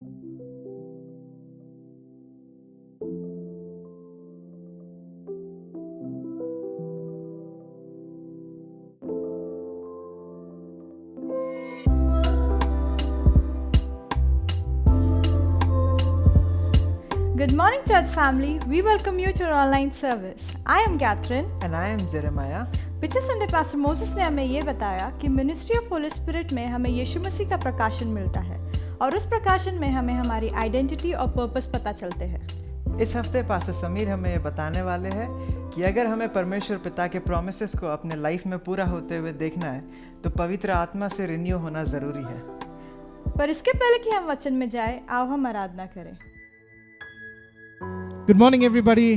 Good morning, church family. We welcome you to our online service. I am Catherine. And I am Jeremiah. पिछले Sunday pastor Moses ने हमें ये बताया कि ministry of Holi spirit में हमें यीशु मसीह का प्रकाशन मिलता है और उस प्रकाशन में हमें हमारी आइडेंटिटी और पर्पस पता चलते हैं। इस हफ्ते पास्टर समीर हमें ये बताने वाले हैं कि अगर हमें परमेश्वर पिता के प्रोमिसेस को अपने लाइफ में पूरा होते हुए देखना है तो पवित्र आत्मा से रिन्यू होना ज़रूरी है। पर इसके पहले कि हम वचन में जाए, आओ हम आराधना करें। Good morning everybody.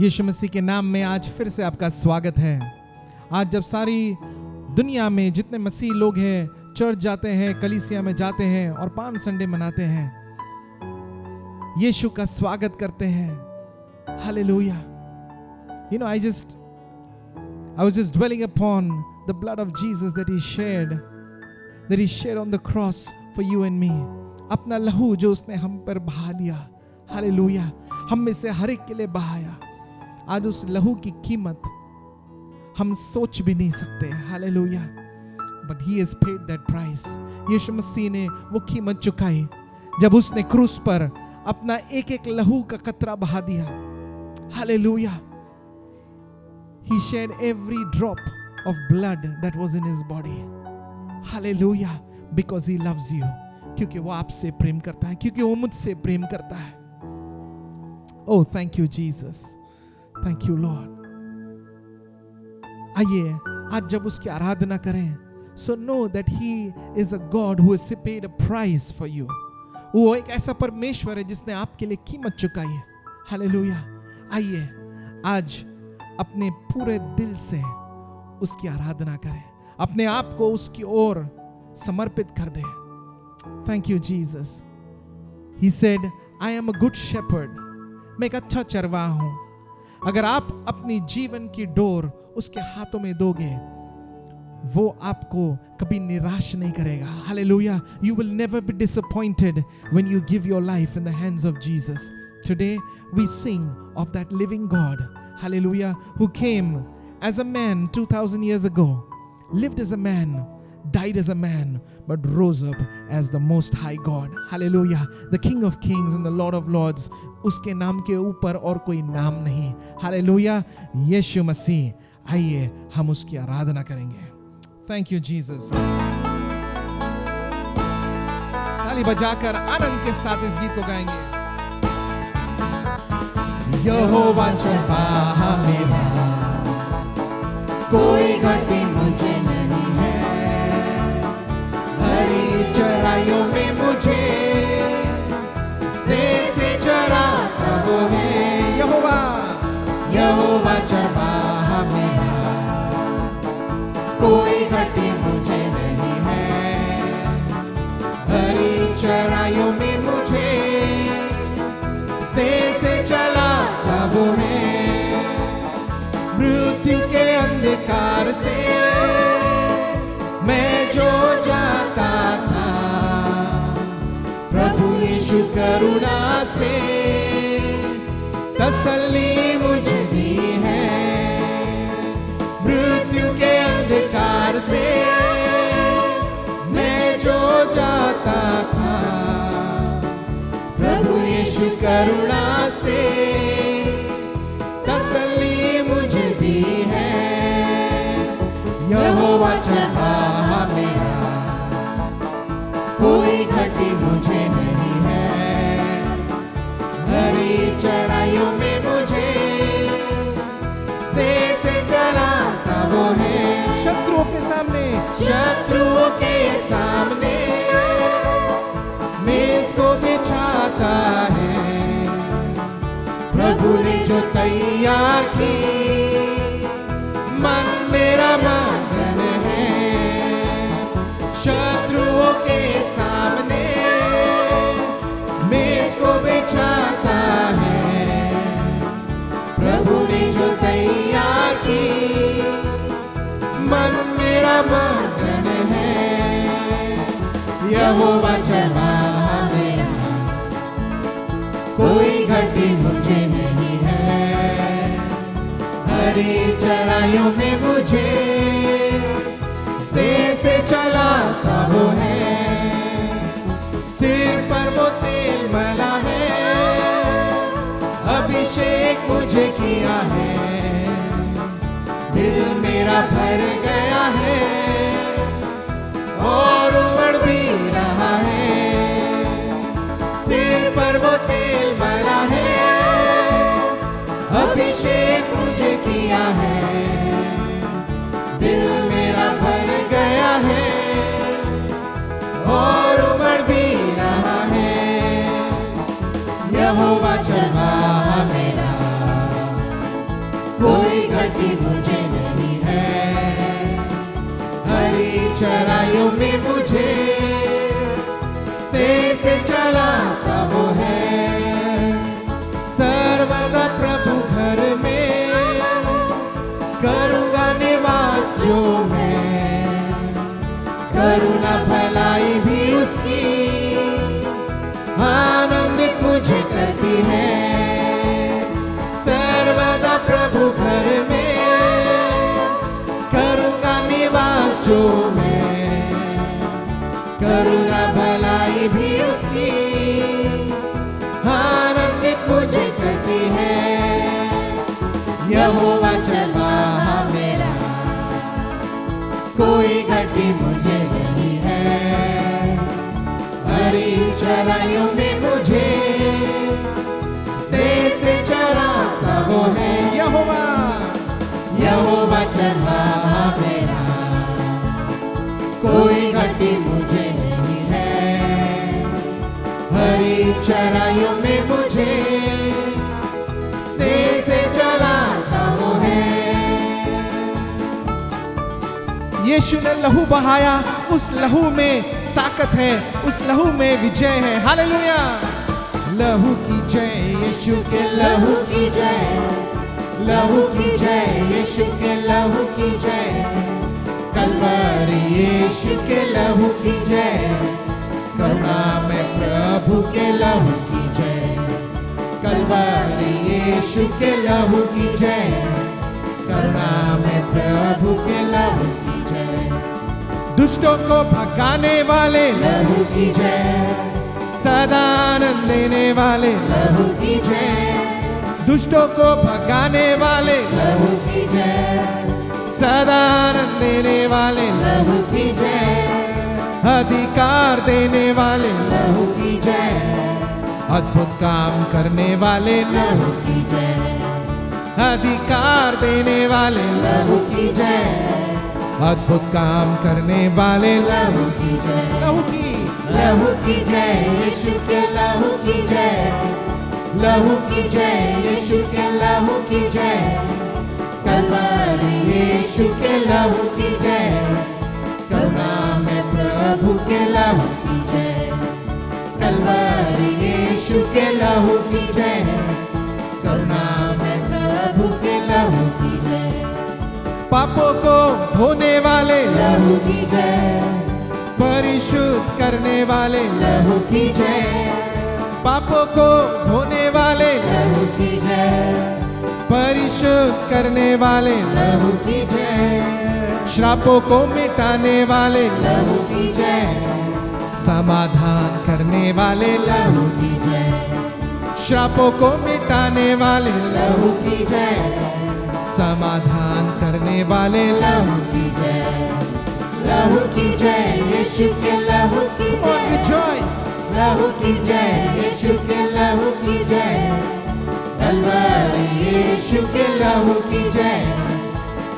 Yeshu Masih के नाम में आज फिर से आपका स्वागत है। आज जब सारी दुनिया में जितने मसीह लोग हैं चर्च जाते हैं, कलीसिया में जाते हैं और पाम संडे मनाते हैं, यीशु का स्वागत करते हैं। Hallelujah. You know, I was just dwelling upon the blood of Jesus that he shared on the cross for you and me. अपना लहू जो उसने हम पर बहा दिया। हालेलुया। हम में से हर एक के लिए बहाया। आज उस लहू की कीमत हम सोच भी नहीं सकते। Hallelujah. But he has paid that price. यीशु मसीह ने वो कीमत चुकाई जब उसने क्रूस पर अपना एक एक लहू का कतरा बहा दिया। Hallelujah. He shed every drop of blood that was in his body. Hallelujah. Because he loves you. क्योंकि वो आपसे प्रेम करता है, क्योंकि वो मुझसे प्रेम करता है। Oh, thank you, Jesus. Thank you, Lord. आइए आज जब उसकी आराधना करें, so know that he is a God who has paid a price for you. वो एक ऐसा परमेश्वर है जिसने आपके लिए कीमत चुकाई है। हालेलुया। आइए आज अपने पूरे दिल से उसकी आराधना करें, अपने आप को उसकी ओर समर्पित कर दें। Thank you, Jesus. He said, I am a good shepherd. मैं एक अच्छा चरवाहा हूं। अगर आप अपनी जीवन की डोर उसके हाथों में दोगे, वो आपको कभी निराश नहीं करेगा। Hallelujah. You will never be disappointed when you give your life in the hands of Jesus. Today we sing of that living God, hallelujah, who came as a man 2000 years ago, lived as a man, died as a man, but rose up as the most high God. Hallelujah. The King of Kings and the Lord of Lords. उसके नाम के ऊपर और कोई नाम नहीं। Hallelujah. यीशु मसीह। आइए हम उसकी आराधना करेंगे। Thank you, Jesus. ताली बजाकर आनंद के साथ इस गीत को गाएंगे। यहोवा चरवाहा मेरा, कोई घटी मुझे नहीं है, हरी चराइयों में मुझे स्नेह से चराता वो है। यहोवा चरवाहा मेरा, कोई घटी मुझे नहीं है, हरी चराइयों में मुझे स्नेह से चलाता वो है। मृत्यु के अंधकार से मैं जो जाता था, प्रभु यीशु करुणा से तसल्ली मुझे दी है। मृत्यु के अंधकार से मैं जो जाता था, प्रभु यीशु करुणा से तसल्ली मुझे दी है। यहोवा चरवाहा मेरा, कोई घटी मुझे नहीं है, हरी चराइयों में मुझे स्नेह से चलाता वो है। शत्रुओं के सामने, शत्रुओं के सामने मेज को बिछाता है। प्रभु ने जो तैयार की, मन मेरा मगन है। शत्रुओं के सामने मेज को बिछाता है। प्रभु ने जो तैयार की, मन मेरा मगन है। यहोवा चरवाहा मेरा, घटी मुझे नहीं है, हरी चराइयों में मुझे स्नेह से चलाता वो है, सिर पर वो तेल मला है, अभिषेक मुझे किया है, दिल मेरा भर गया है और उमड़ भी रहा है, सिर पर वो तेल मला है, अभिषेक मुझे किया है, दिल मेरा भर गया है और उमड़ भी रहा है। यहोवा चरवाहा मेरा, कोई घटी मुझे नहीं है, हरी चराइयों में मुझे से चलाता वो है, सर्वदा प्रभु घर में करूँगा निवास जो मैं, करुणा भलाई भी उसकी आनंदित मुझे करती है, सर्वदा प्रभु घर में करूँगा निवास जो मैं, करुणा भलाई भी उसकी आनंदित मुझे करती है। यहोवा चरवाहा मेरा, कोई घटी मुझे नहीं है, हरी चराइयों में मुझे से चराता वो है। यहोवा चरवाहा मेरा, कोई घटी मुझे नहीं है, हरी चराइयों में मुझे से चलाता वो है। यीशु ने लहू बहाया, उस लहू में ताकत है, उस लहू में विजय है। हालेलुया। लहू की जय, यीशु के लहू की जय, लहू की जय, यीशु के लहू की जय, कलवरी यीशु के लहू की जय, करुणा में प्रभु के लहू की जय, कलवरी यीशु के लहू की जय, करुणा में प्रभु के लहू की जय, दुष्टों को भगाने वाले लहू की जय, सदा आनंद देने वाले लहू की जय, दुष्टों को भगाने वाले लहू की जय, सदा आनंद देने वाले लहू की जय, अधिकार देने वाले लहू की जय, अद्भुत काम करने वाले लहू की जय, अधिकार देने वाले लहू की जय, अद्भुत काम करने वाले लहू की जय, लहू की लहू की जय, यीशु के लहू की जय, लहू की जय, यीशु के लहू की जय, कलवरी यीशु के लहू की जय, करुणा में प्रभु के लहू की जय, कलवरी यीशु के लहू की जय, करुणा में प्रभु के लहू की जय, पापों को धोने वाले लहू की जय, परिशुद्ध करने वाले लहू की जय, पापों को धोने वाले लहू की जय, परिशुद्ध करने वाले लहू की जय, श्रापों को मिटाने वाले लहू की जय, समाधान करने वाले लहू की जय, श्रापों को मिटाने वाले लहू की जय, समाधान करने वाले लहू की जय, लहू की जय, यीशु के लहू की और जय, rejoice। लहू की जय, यीशु के लहू की जय, कलवरी यीशु के लहू की जय,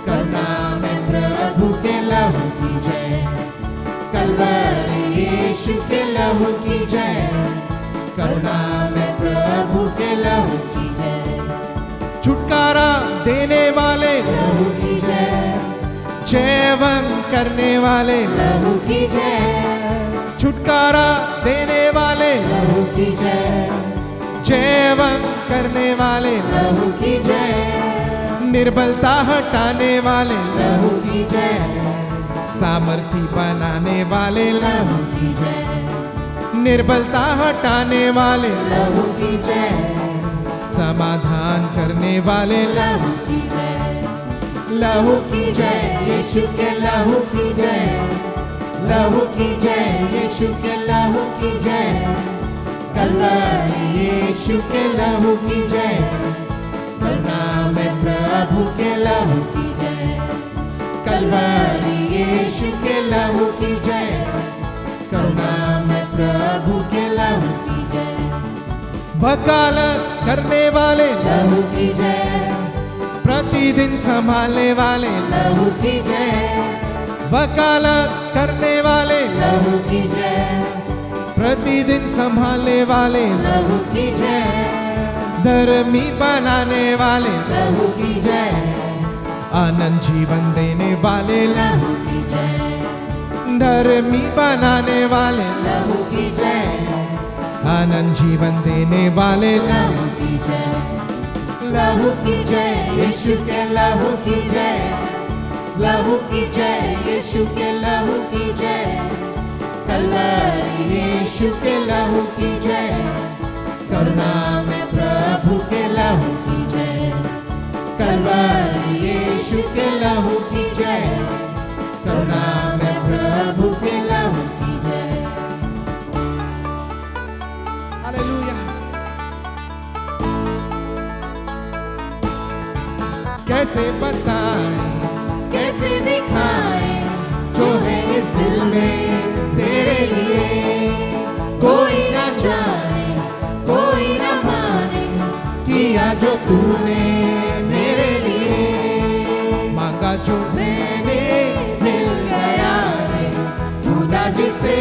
करुणा में प्रभु के लहू की जय, कलवरी यीशु के लहू की जय, करुणा में प्रभु के लहू की जय, छुटकारा देने वाले लहू की जय, जयवन करने वाले लहू की जय, छुटकारा देने वाले लहू की जय, जयवन करने वाले लहू की जय, निर्बलता हटाने वाले लहू की जय, सामर्थी बनाने वाले लहू की जय, निर्बलता हटाने वाले लहू की जय, समाधान करने वाले लहू की जय, लहू की जय, यीशु के लहू की जय, लहू की जय, यीशु के लहू की जय, कलवरी यीशु के लहू की जय, करुणा में प्रभु के लहू की जय, कलवरी यीशु के लहू की जय, करुणा में प्रभु के लहू की जय, वकालत करने वाले लहू की जय, प्रतिदिन संभालने वाले लहू की जय, वकालत करने वाले लहू की जय, प्रतिदिन संभालने वाले लहू की जय, धर्मी बनाने वाले लहू की जय, आनंद जीवन देने वाले लहू की जय, धर्मी बनाने वाले लहू की जय, आनंद जीवन देने वाले लहू की जय, लहू की जय, यीशु के लहू की जय, लहू की जय, यीशु के लहू की जय, कलवरी यीशु के लहू की जय, करुणा में प्रभु के लहू की जय, कलवरी यीशु के लहू की जय, करुणा में प्रभु के लहू की जय। हालेलुया। कैसे बताएं, कैसे दिखाएं जो है इस दिल में तेरे लिए, कोई ना जाने कोई ना माने, किया जो तूने मेरे लिए, मांगा जो मैंने मिल गया है, ढूंढा जिसे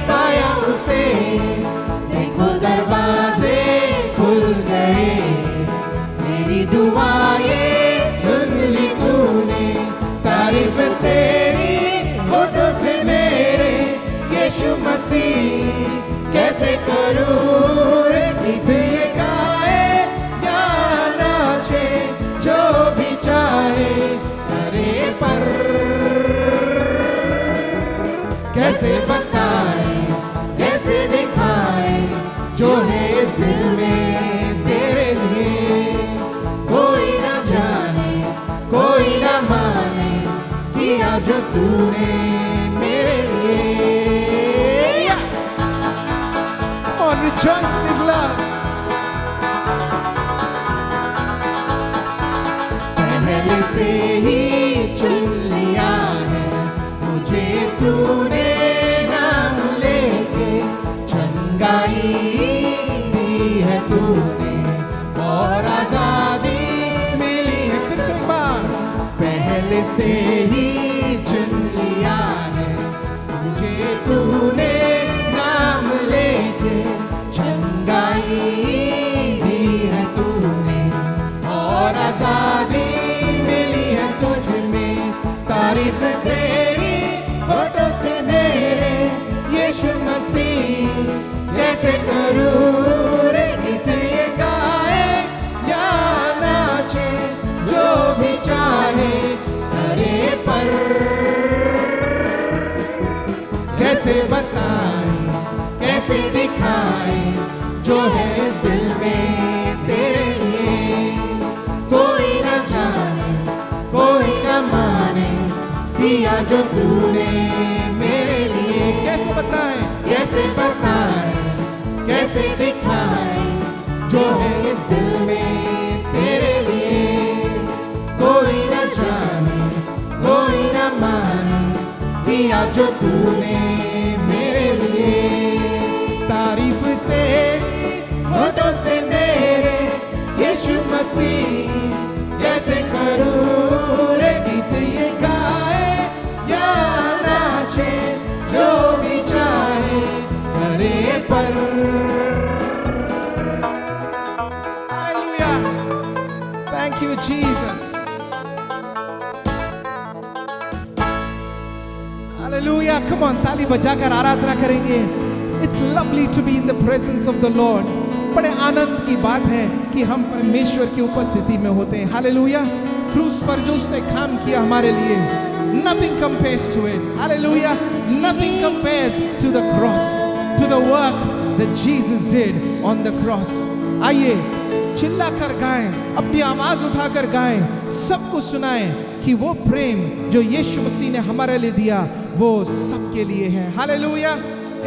पाया उसे, देखो दरवाजे खुल गए, मेरी दुआएं सुन ली तूने, तारीफ तेरी होठों से मेरे, यीशु मसीह कैसे करूं रे गीत ये गाए या नाचे, जो भी चाहे करे पर, कैसे बताए कैसे दिखाए जो है इस दिल में तेरे लिए, कोई ना जाने कोई ना माने, किया जो तूने मेरे लिए। on rejoice in his love. पहले से ही चुन लिया है मुझे तूने, नाम लेके चंगाई दी है तूने, और आजादी मिली है। फिर से एक बार, पहले से ही चुन लिया है मुझे तूने, नाम लेके चंगाई दी है तूने, और आजादी मिली है तुझ में, तारीफ तेरी होठों से मेरे, यीशु मसीह कैसे करूं रे गीत ये गाए या नाचे, जो भी चाहे करे पर, कैसे बताएं कैसे दिखाएं जो है इस दिल में तेरे लिए, कोई ना जाने कोई ना माने, किया जो तूने मेरे लिए, कैसे बताएं, कैसे बताएं कैसे दिखाएं जो है इस दिल में तेरे लिए, कोई ना जाने कोई ना माने, किया जो तूने मेरे लिए, तारीफ तेरी होठों से मेरे, यीशु मसीह कैसे करूं रे गीत ये गाए या नाचे, जो भी चाहे करे पर। Hallelujah. Thank you, Jesus. Hallelujah. Come on, ताली बजाकर आराधना करेंगे. It's lovely to be in the presence of the Lord. बड़े आनंद की बात है कि हम परमेश्वर की उपस्थिति में होते हैं. हालेलुया. क्रूस पर जो उसने काम किया हमारे लिए, nothing compares to it. Hallelujah. Nothing compares to the cross, to the work that Jesus did on the cross. आइए चिल्लाकर गाएं, अपनी आवाज उठाकर गाएं, सबको सुनाएं कि वो प्रेम जो यीशु मसीह ने हमारे लिए दिया वो सबके लिए है। Hallelujah,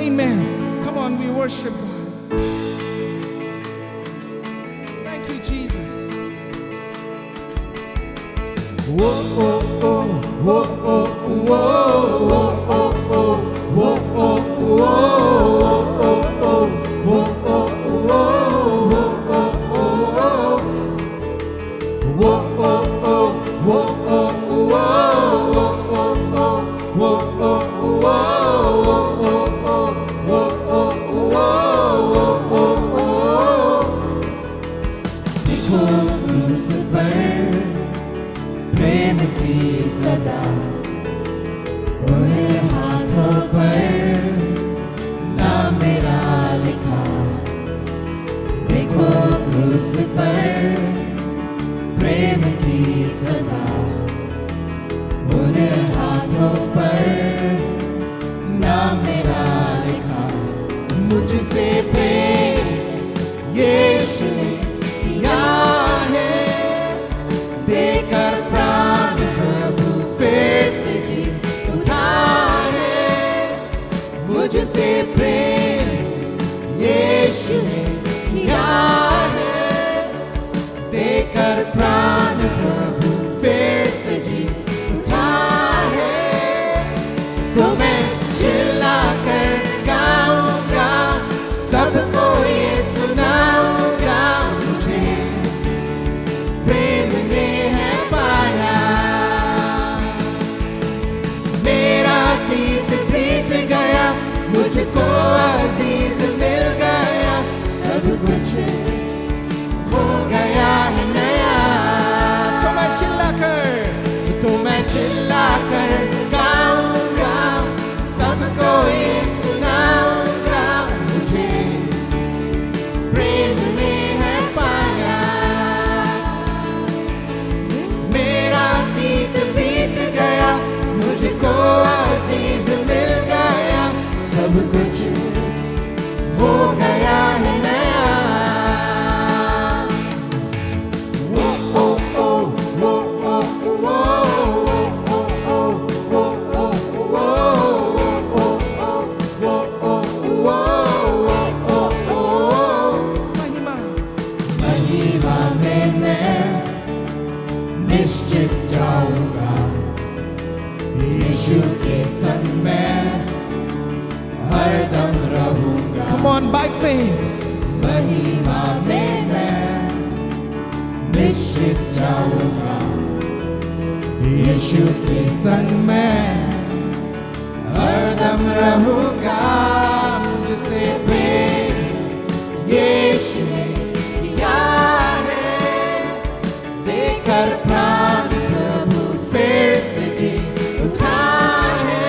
amen. Come on, we worship God. Thank you Jesus. वो ओ ओ वो ओ वो वो ओ ओ वो ओ वो ओ ओ वो ओ वो प्रेम की सजा उन्हें हाथों पर नाम मेरा लिखा। देखो क्रूस पर प्रेम की सजा उन्हें हाथों पर नाम मेरा लिखा। मुझसे प्रेम यीशु ने किया है, देकर प्राण प्रभु फिर से जी उठा है। मुझसे प्रेम यीशु ने किया है, देकर प्राण प्रभु फिर से जी उठा है। तो मैं चिल्ला कर गाऊंगा, सबको ये सुनाऊंगा, मुझे प्रेम ने है पाया। मेरा अतीत बीत गया, मुझको अजीज मिल गया, सब कुछ हो गया है नया। तो मैं चिल्ला कर गाऊंगा, सबको ये सुनाऊंगा, मुझे प्रेम ने है पाया। मेरा अतीत बीत गया, मुझको अजीज मिल गया, सब कुछ हो गया है नया। वो ओ ओ वो ओ वो ओ ओ वो ओ वो ओ ओ वो ओ महिमा महिमा में मैं निश्चित जाऊंगा, यीशु के संग में हरदम रहूंगा। come on by faith। महिमा में मैं निश्चित जाऊंगा, यीशु के संग में हरदम रहूंगा। मुझसे प्रेम यीशु ने किया है, देकर प्राण प्रभु फिर से जी उठा है।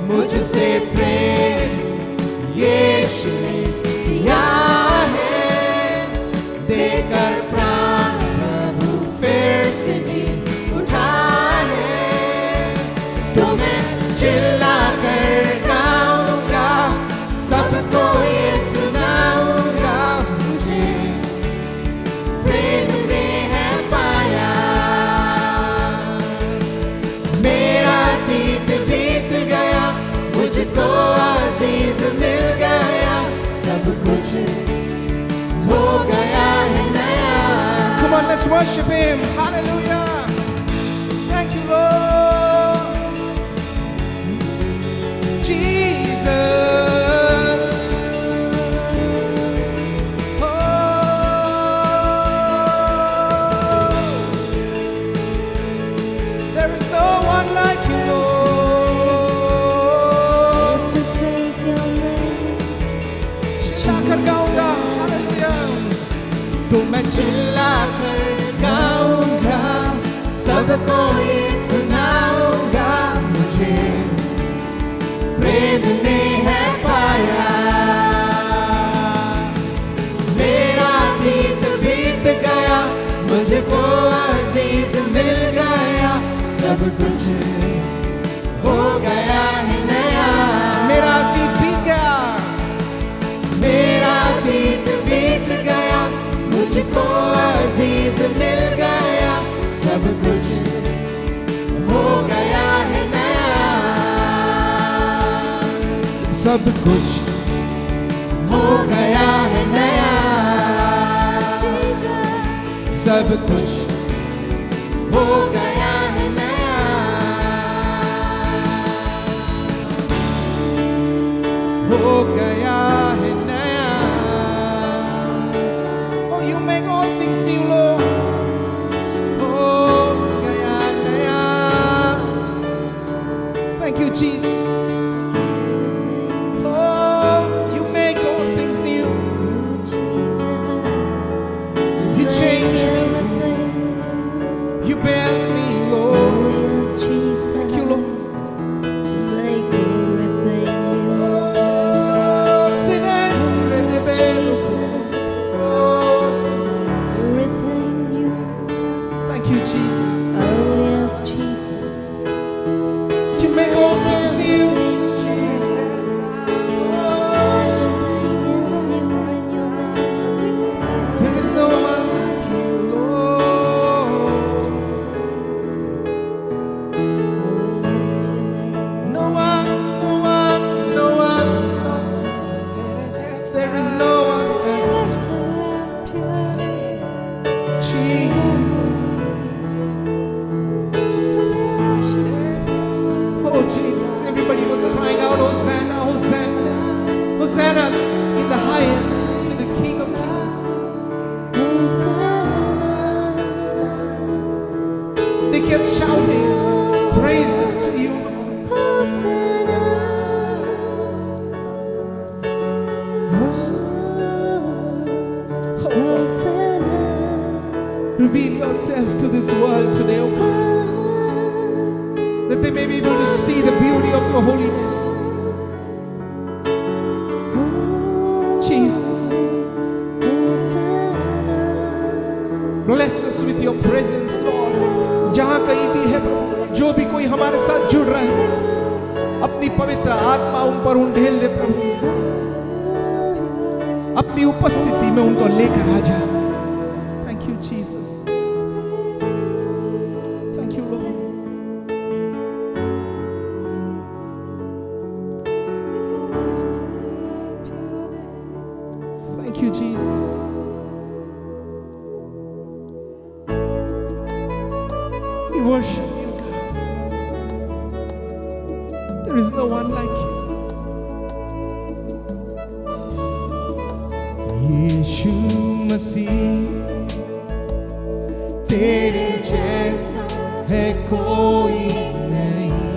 मुझसे प्रेम यीशु ने किया है, देकर प्राण प्रभु फिर से जी उठा है। तो मैं चिल्ला कर गाऊंगा, सबको ये सुनाऊंगा, मुझे प्रेम ने है पाया। मेरा अतीत बीत गया, मुझको अजीज मिल गया, सब कुछ हो गया है नया। Come on, let's worship him। Hallelujah, thank you Lord Jesus। Oh, there is no one like you Lord। Yes, we praise your name. चिल्लाकर गाऊंगा, हालेलुया। तो मैं चिल्ला कर गाऊंगा, सबको ये सुनाऊंगा, मुझे प्रेम ने है पाया। मेरा अतीत बीत गया, मुझको अजीज मिल गया, सब कुछ हो गया है नया। मेरा अतीत बीत गया, मेरा अतीत बीत गया, सब कुछ हो गया है नया, सब कुछ हो गया है नया, हो गया है नया। Oh, you make all things new, Lord. हो गया नया। Thank you, Jesus. Reveal yourself to this world today, oh God, that they may be able to see the beauty of your holiness. Jesus, bless us with your presence, Lord. जहाँ कहीं भी है प्रभु, जो भी कोई हमारे साथ जुड़ रहा है, अपनी पवित्र आत्मा उन पर उंडेल दे प्रभु, अपनी उपस्थिति में उनको लेकर आ जा। Thank you, Jesus. Thank you, Lord. Thank you, Jesus. We worship you, God. There is no one like you. यीशु मसीह, तेरे जैसा है कोई नहीं,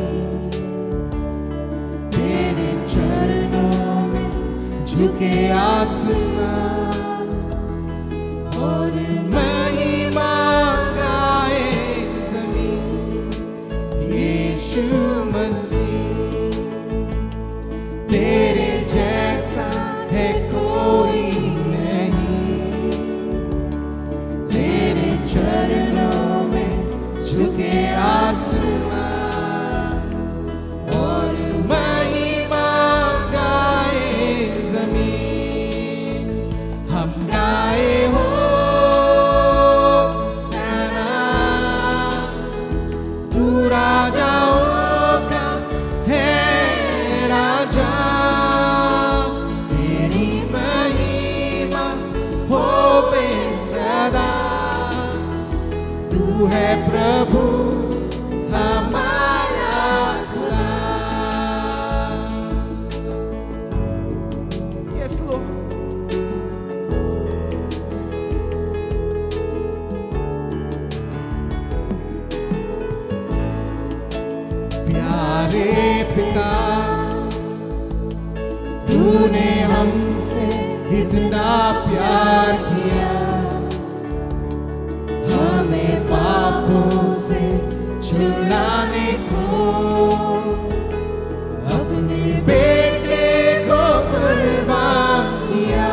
तेरे चरणों में झुके आसमां और महिमा गाए ज़मीन। यीशु मसीह, तेरे जैसा है कोई चरणों में झुके आसमां और महिमा गाए ज़मीन। हम गाए हो सना, तू राजाओं का है राजा, तेरी महिमा हो बेसदा। तू है प्रभु हमारा खुदा। Yes, Lord. प्यारे पिता, तूने हमसे इतना प्यार किया, हमें पापों से छुड़ाने को अपने बेटे को कुर्बान किया।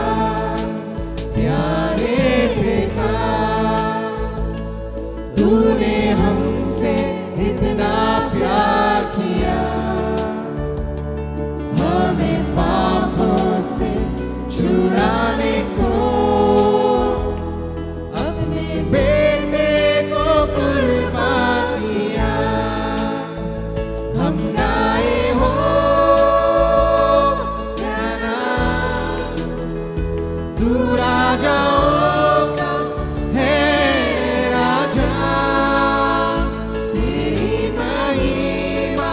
प्यारे पिता, तूने हमसे इतना प्यार किया, हमें पापों से छुड़ाने को अपने बेटे को कुर्बान किया। हम गाए हो तू राजाओं का है राजा, तेरी महिमा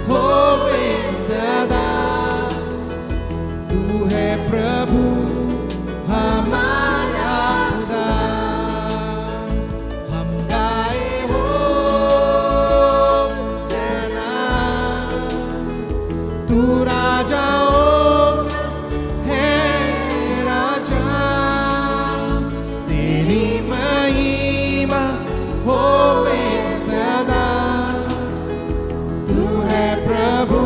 होवे सदा। तू है प्रभु हमारा खुदा, हम गाए हो सेना। तू राजाओं का है राजा, तेरी महिमा होवे सदा। तू है प्रभु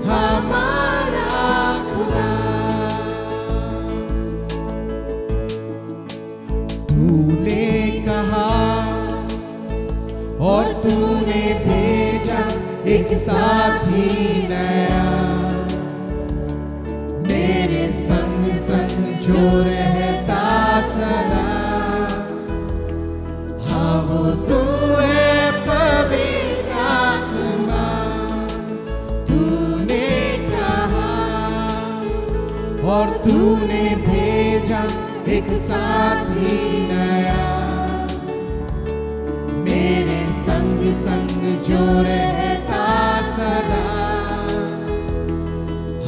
हमारा खुदा। तूने कहा और तूने भेजा एक साथी नया, मेरे संग संग जो रहता सदा। हाँ वो तू है पवित्र आत्मा। तूने कहा और तूने भेजा एक साथी नया, मेरे संग संग जो रहता सदा।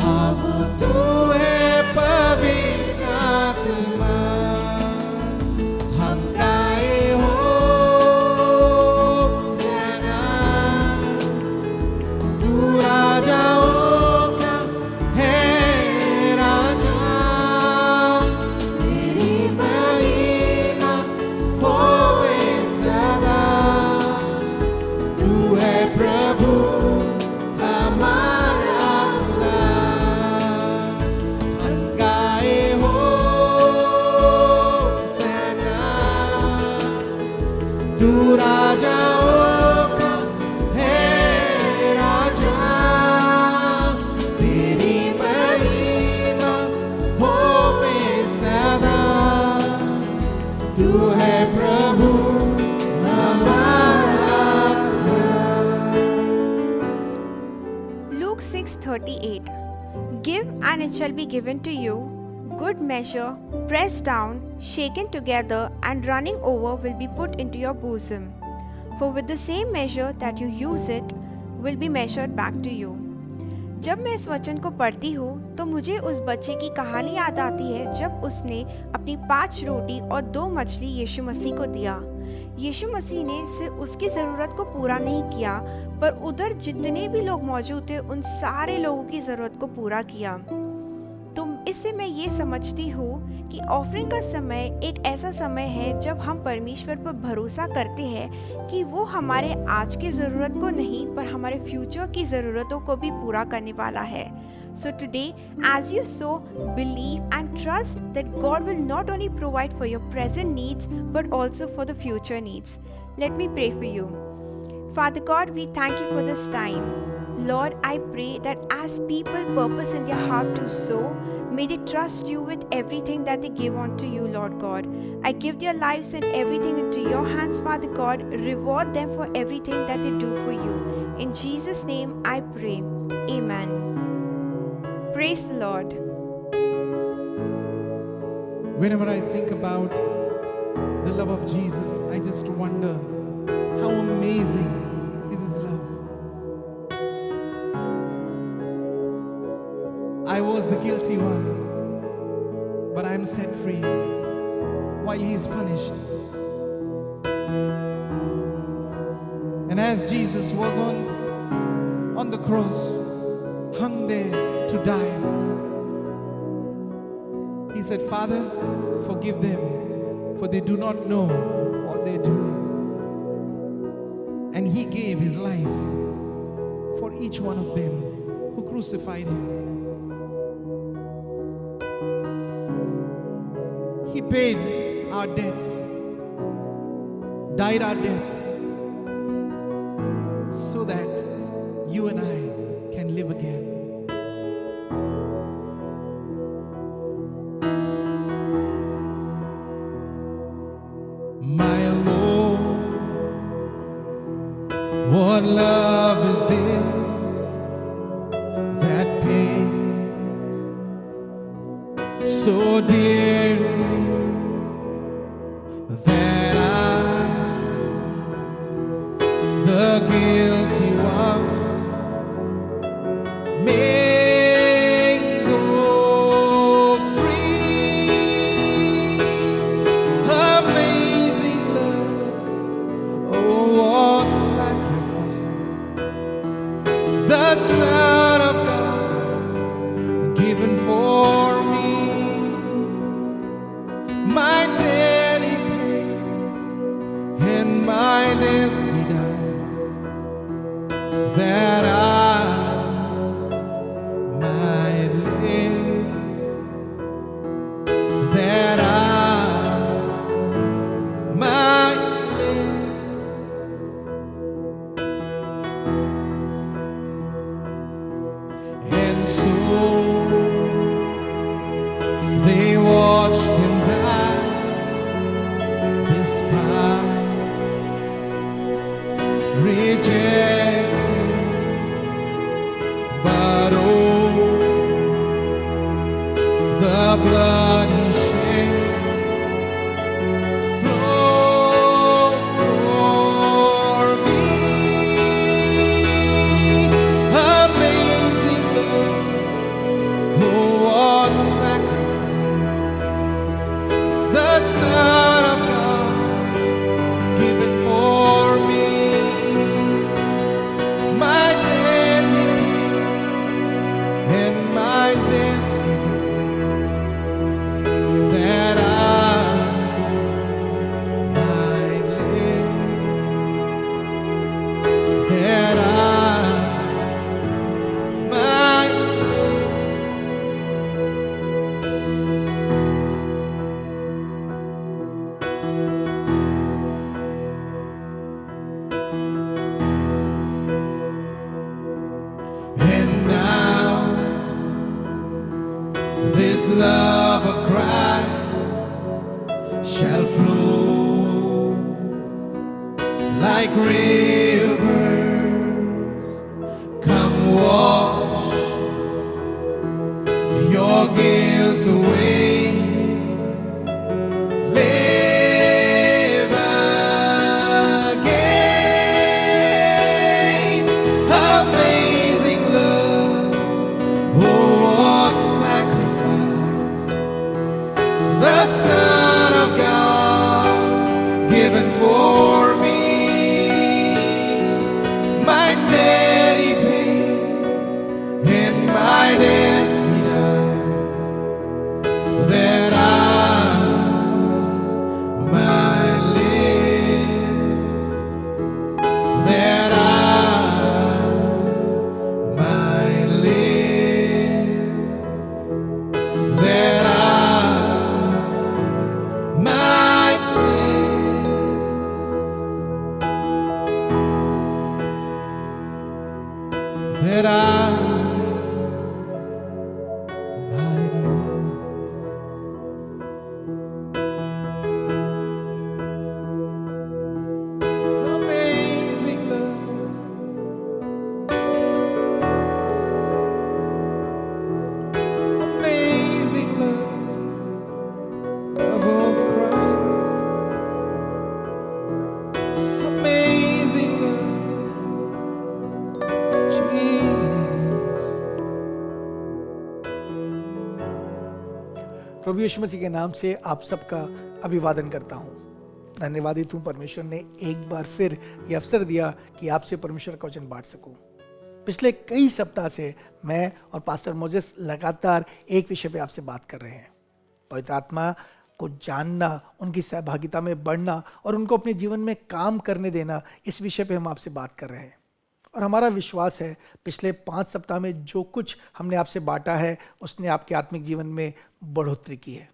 हाँ वो तू है पवित्र आत्मा। हम गाए हो सेना, तू राजाओं का है राजा, तेरी महिमा होवे सदा। तू है प्रभु हमारा खुदा, हम गाए हो सेना। तू राजाओं का है राजा, तेरी महिमा होवे सदा। तू है प्रभु हमारा खुदा। Luke 6:38 Give and it shall be given to you, good measure, pressed down, shaken together, and running over will be put into your bosom. For with the same measure that you use it, will be measured back to you. जब मैं इस वचन को पढ़ती हूँ तो मुझे उस बच्चे की कहानी याद आती है जब उसने अपनी 5 रोटी और 2 मछली यीशु मसीह को दिया। यीशु मसीह ने सिर्फ उसकी ज़रूरत को पूरा नहीं किया, पर उधर जितने भी लोग मौजूद थे उन सारे लोगों की ज़रूरत को पूरा किया। तो इससे मैं ये समझती हूँ कि ऑफरिंग का समय एक ऐसा समय है जब हम परमेश्वर पर भरोसा करते हैं कि वो हमारे आज की ज़रूरत को नहीं पर हमारे फ्यूचर की ज़रूरतों को भी पूरा करने वाला है। So today, as you sow, believe and trust that God will not only provide for your present needs but also for the future needs. Let me pray for you. Father God, we thank you for this time. Lord, I pray that as people purpose in their heart to sow, may they trust you with everything that they give unto you, Lord God. I give their lives and everything into your hands, Father God. Reward them for everything that they do for you. In Jesus' name I pray. Amen. Praise the Lord. Whenever I think about the love of Jesus, I just wonder how amazing is His love. I was the guilty one, but I am set free while He is punished. And as Jesus was on the cross, hung there to die, He said, Father, forgive them, for they do not know what they're doing. And He gave His life for each one of them who crucified Him. He paid our debts, died our death, so that you and I can live again. My Lord, what love is this that pays so dearly that the guilty one, may go free. Amazing love, oh what sacrifice, the Son of God given for me. My daily praise and my death he dies, that I might live, that I might live. And so they watched him die, despised, rejected, but oh, the blood he shed flowed for me. Amazing love, oh what sacrifice, the Son of God given for me. My daily praise and my death he dies, that I might live, that I might live. And now this love of Christ shall flow like rivers. Come wash your guilt away. Live again. Amazing love, oh what sacrifice, the Son of God given for me. My daily pains and my death he dies, that I might live, that I might live, that I might live, that I might live. Amazing love, amazing love, love of Christ, amazing love, Jesus. प्रभु यीशु मसीह के नाम से आप सबका अभिवादन करता हूँ। धन्यवादित हूँ परमेश्वर ने एक बार फिर ये अवसर दिया कि आपसे परमेश्वर का वचन बांट सकूँ। पिछले कई सप्ताह से मैं और पास्टर मोजेस लगातार एक विषय पे आपसे बात कर रहे हैं, पवित्र आत्मा को जानना, उनकी सहभागिता में बढ़ना और उनको अपने जीवन में काम करने देना। इस विषय पे हम आपसे बात कर रहे हैं और हमारा विश्वास है पिछले 5 सप्ताह में जो कुछ हमने आपसे बांटा है उसने आपके आत्मिक जीवन में बढ़ोतरी की है।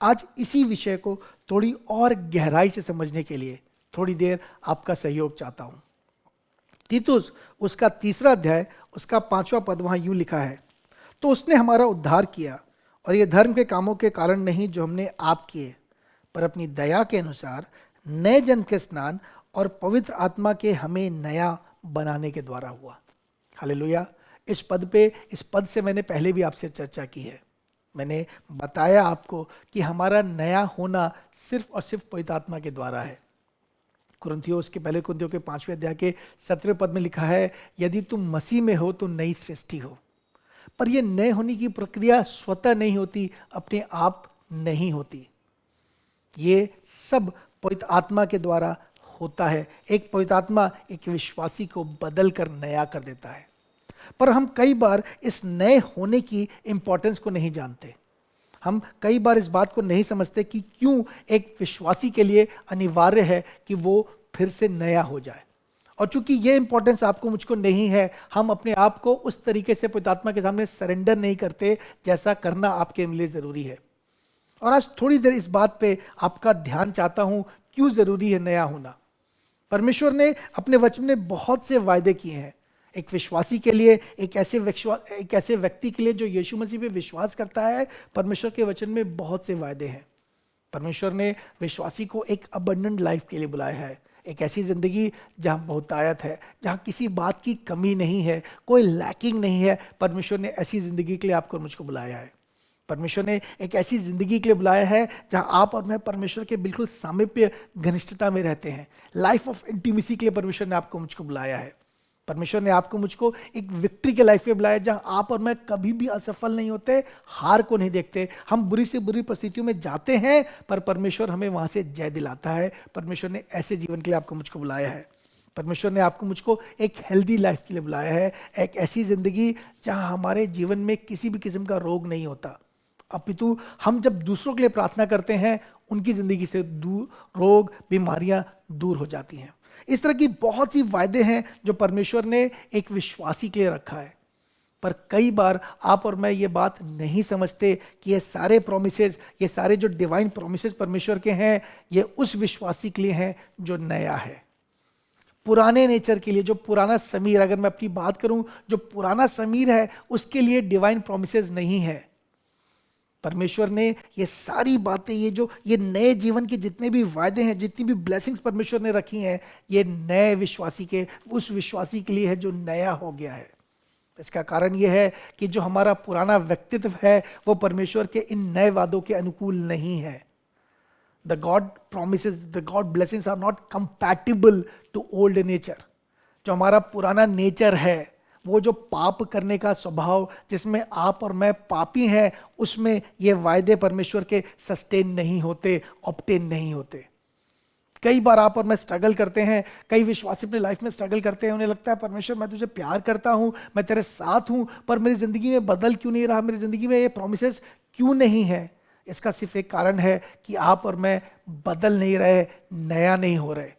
आज इसी विषय को थोड़ी और गहराई से समझने के लिए थोड़ी देर आपका सहयोग चाहता हूँ। तीतुस उसका 3 अध्याय उसका 5वां पद वहाँ यूँ लिखा है, तो उसने हमारा उद्धार किया और ये धर्म के कामों के कारण नहीं जो हमने आप किए, पर अपनी दया के अनुसार नए जन्म के स्नान और पवित्र आत्मा के हमें नया बनाने के द्वारा हुआ। हालेलुया। इस पद से मैंने पहले भी आपसे चर्चा की है। मैंने बताया आपको कि हमारा नया होना सिर्फ और सिर्फ पवित्र आत्मा के द्वारा है। कुरिन्थियों उसके पहले कुरिन्थियों के 5वें अध्याय के 17वें पद में लिखा है, यदि तुम मसीह में हो तो नई सृष्टि हो। पर यह नए होने की प्रक्रिया स्वतः नहीं होती, अपने आप नहीं होती। ये सब पवित्र आत्मा के द्वारा होता है। एक पवित्र आत्मा एक विश्वासी को बदल कर नया कर देता है। पर हम कई बार इस नए होने की इंपॉर्टेंस को नहीं जानते। हम कई बार इस बात को नहीं समझते कि क्यों एक विश्वासी के लिए अनिवार्य है कि वो फिर से नया हो जाए। और चूंकि ये इंपॉर्टेंस आपको मुझको नहीं है, हम अपने आप को उस तरीके से पवित्र आत्मा के सामने सरेंडर नहीं करते जैसा करना आपके लिए जरूरी है। और आज थोड़ी देर इस बात पे आपका ध्यान चाहता हूं, क्यों जरूरी है नया होना। परमेश्वर ने अपने वचन में बहुत से वायदे किए हैं एक विश्वासी के लिए, एक ऐसे व्यक्ति के लिए जो यीशु मसीह पे विश्वास करता है। परमेश्वर के वचन में बहुत से वायदे हैं। परमेश्वर ने विश्वासी को एक अबंडेंट लाइफ के लिए बुलाया है, एक ऐसी जिंदगी जहां बहुतायत है, जहां किसी बात की कमी नहीं है, कोई लैकिंग नहीं है। परमेश्वर ने ऐसी जिंदगी के लिए आपको और मुझको बुलाया है। परमेश्वर ने एक ऐसी जिंदगी के लिए बुलाया है जहां आप और मैं परमेश्वर के बिल्कुल सामीप्य घनिष्ठता में रहते हैं। लाइफ ऑफ इंटीमेसी के लिए परमेश्वर ने आपको मुझको बुलाया है। परमेश्वर ने आपको मुझको एक विक्ट्री के लाइफ में बुलाया जहां आप और मैं कभी भी असफल नहीं होते, हार को नहीं देखते। हम बुरी से बुरी परिस्थितियों में जाते हैं पर परमेश्वर हमें वहां से जय दिलाता है। परमेश्वर ने ऐसे जीवन के लिए आपको मुझको बुलाया है। परमेश्वर ने आपको मुझको एक हेल्दी लाइफ के लिए बुलाया है, एक ऐसी जिंदगी जहां हमारे जीवन में किसी भी किस्म का रोग नहीं होता, अपितु हम जब दूसरों के लिए प्रार्थना करते हैं उनकी जिंदगी से दूर रोग बीमारियां दूर हो जाती हैं। इस तरह की बहुत सी वायदे हैं जो परमेश्वर ने एक विश्वासी के लिए रखा है। पर कई बार आप और मैं ये बात नहीं समझते कि ये सारे प्रॉमिसेस, ये सारे जो डिवाइन प्रॉमिसेस परमेश्वर के हैं, ये उस विश्वासी के लिए हैं जो नया है। पुराने नेचर के लिए, जो पुराना समीर, अगर मैं अपनी बात करूं, जो पुराना समीर है उसके लिए डिवाइन प्रॉमिसेस नहीं है। परमेश्वर ने ये सारी बातें, ये नए जीवन के जितने भी वायदे हैं, जितनी भी ब्लेसिंग्स परमेश्वर ने रखी हैं, ये नए विश्वासी के, उस विश्वासी के लिए है जो नया हो गया है। इसका कारण ये है कि जो हमारा पुराना व्यक्तित्व है वो परमेश्वर के इन नए वादों के अनुकूल नहीं है। The God promises, the God blessings are not compatible to old nature. जो हमारा पुराना नेचर है, वो जो पाप करने का स्वभाव जिसमें आप और मैं पापी हैं, उसमें ये वायदे परमेश्वर के सस्टेन नहीं होते, ऑब्टेन नहीं होते। कई बार आप और मैं स्ट्रगल करते हैं, कई विश्वासी अपने लाइफ में स्ट्रगल करते हैं। उन्हें लगता है परमेश्वर मैं तुझे प्यार करता हूं, मैं तेरे साथ हूं, पर मेरी जिंदगी में बदल क्यों नहीं रहा, मेरी जिंदगी में ये प्रॉमिसेस क्यों नहीं है। इसका सिर्फ एक कारण है कि आप और मैं बदल नहीं रहे, नया नहीं हो रहे।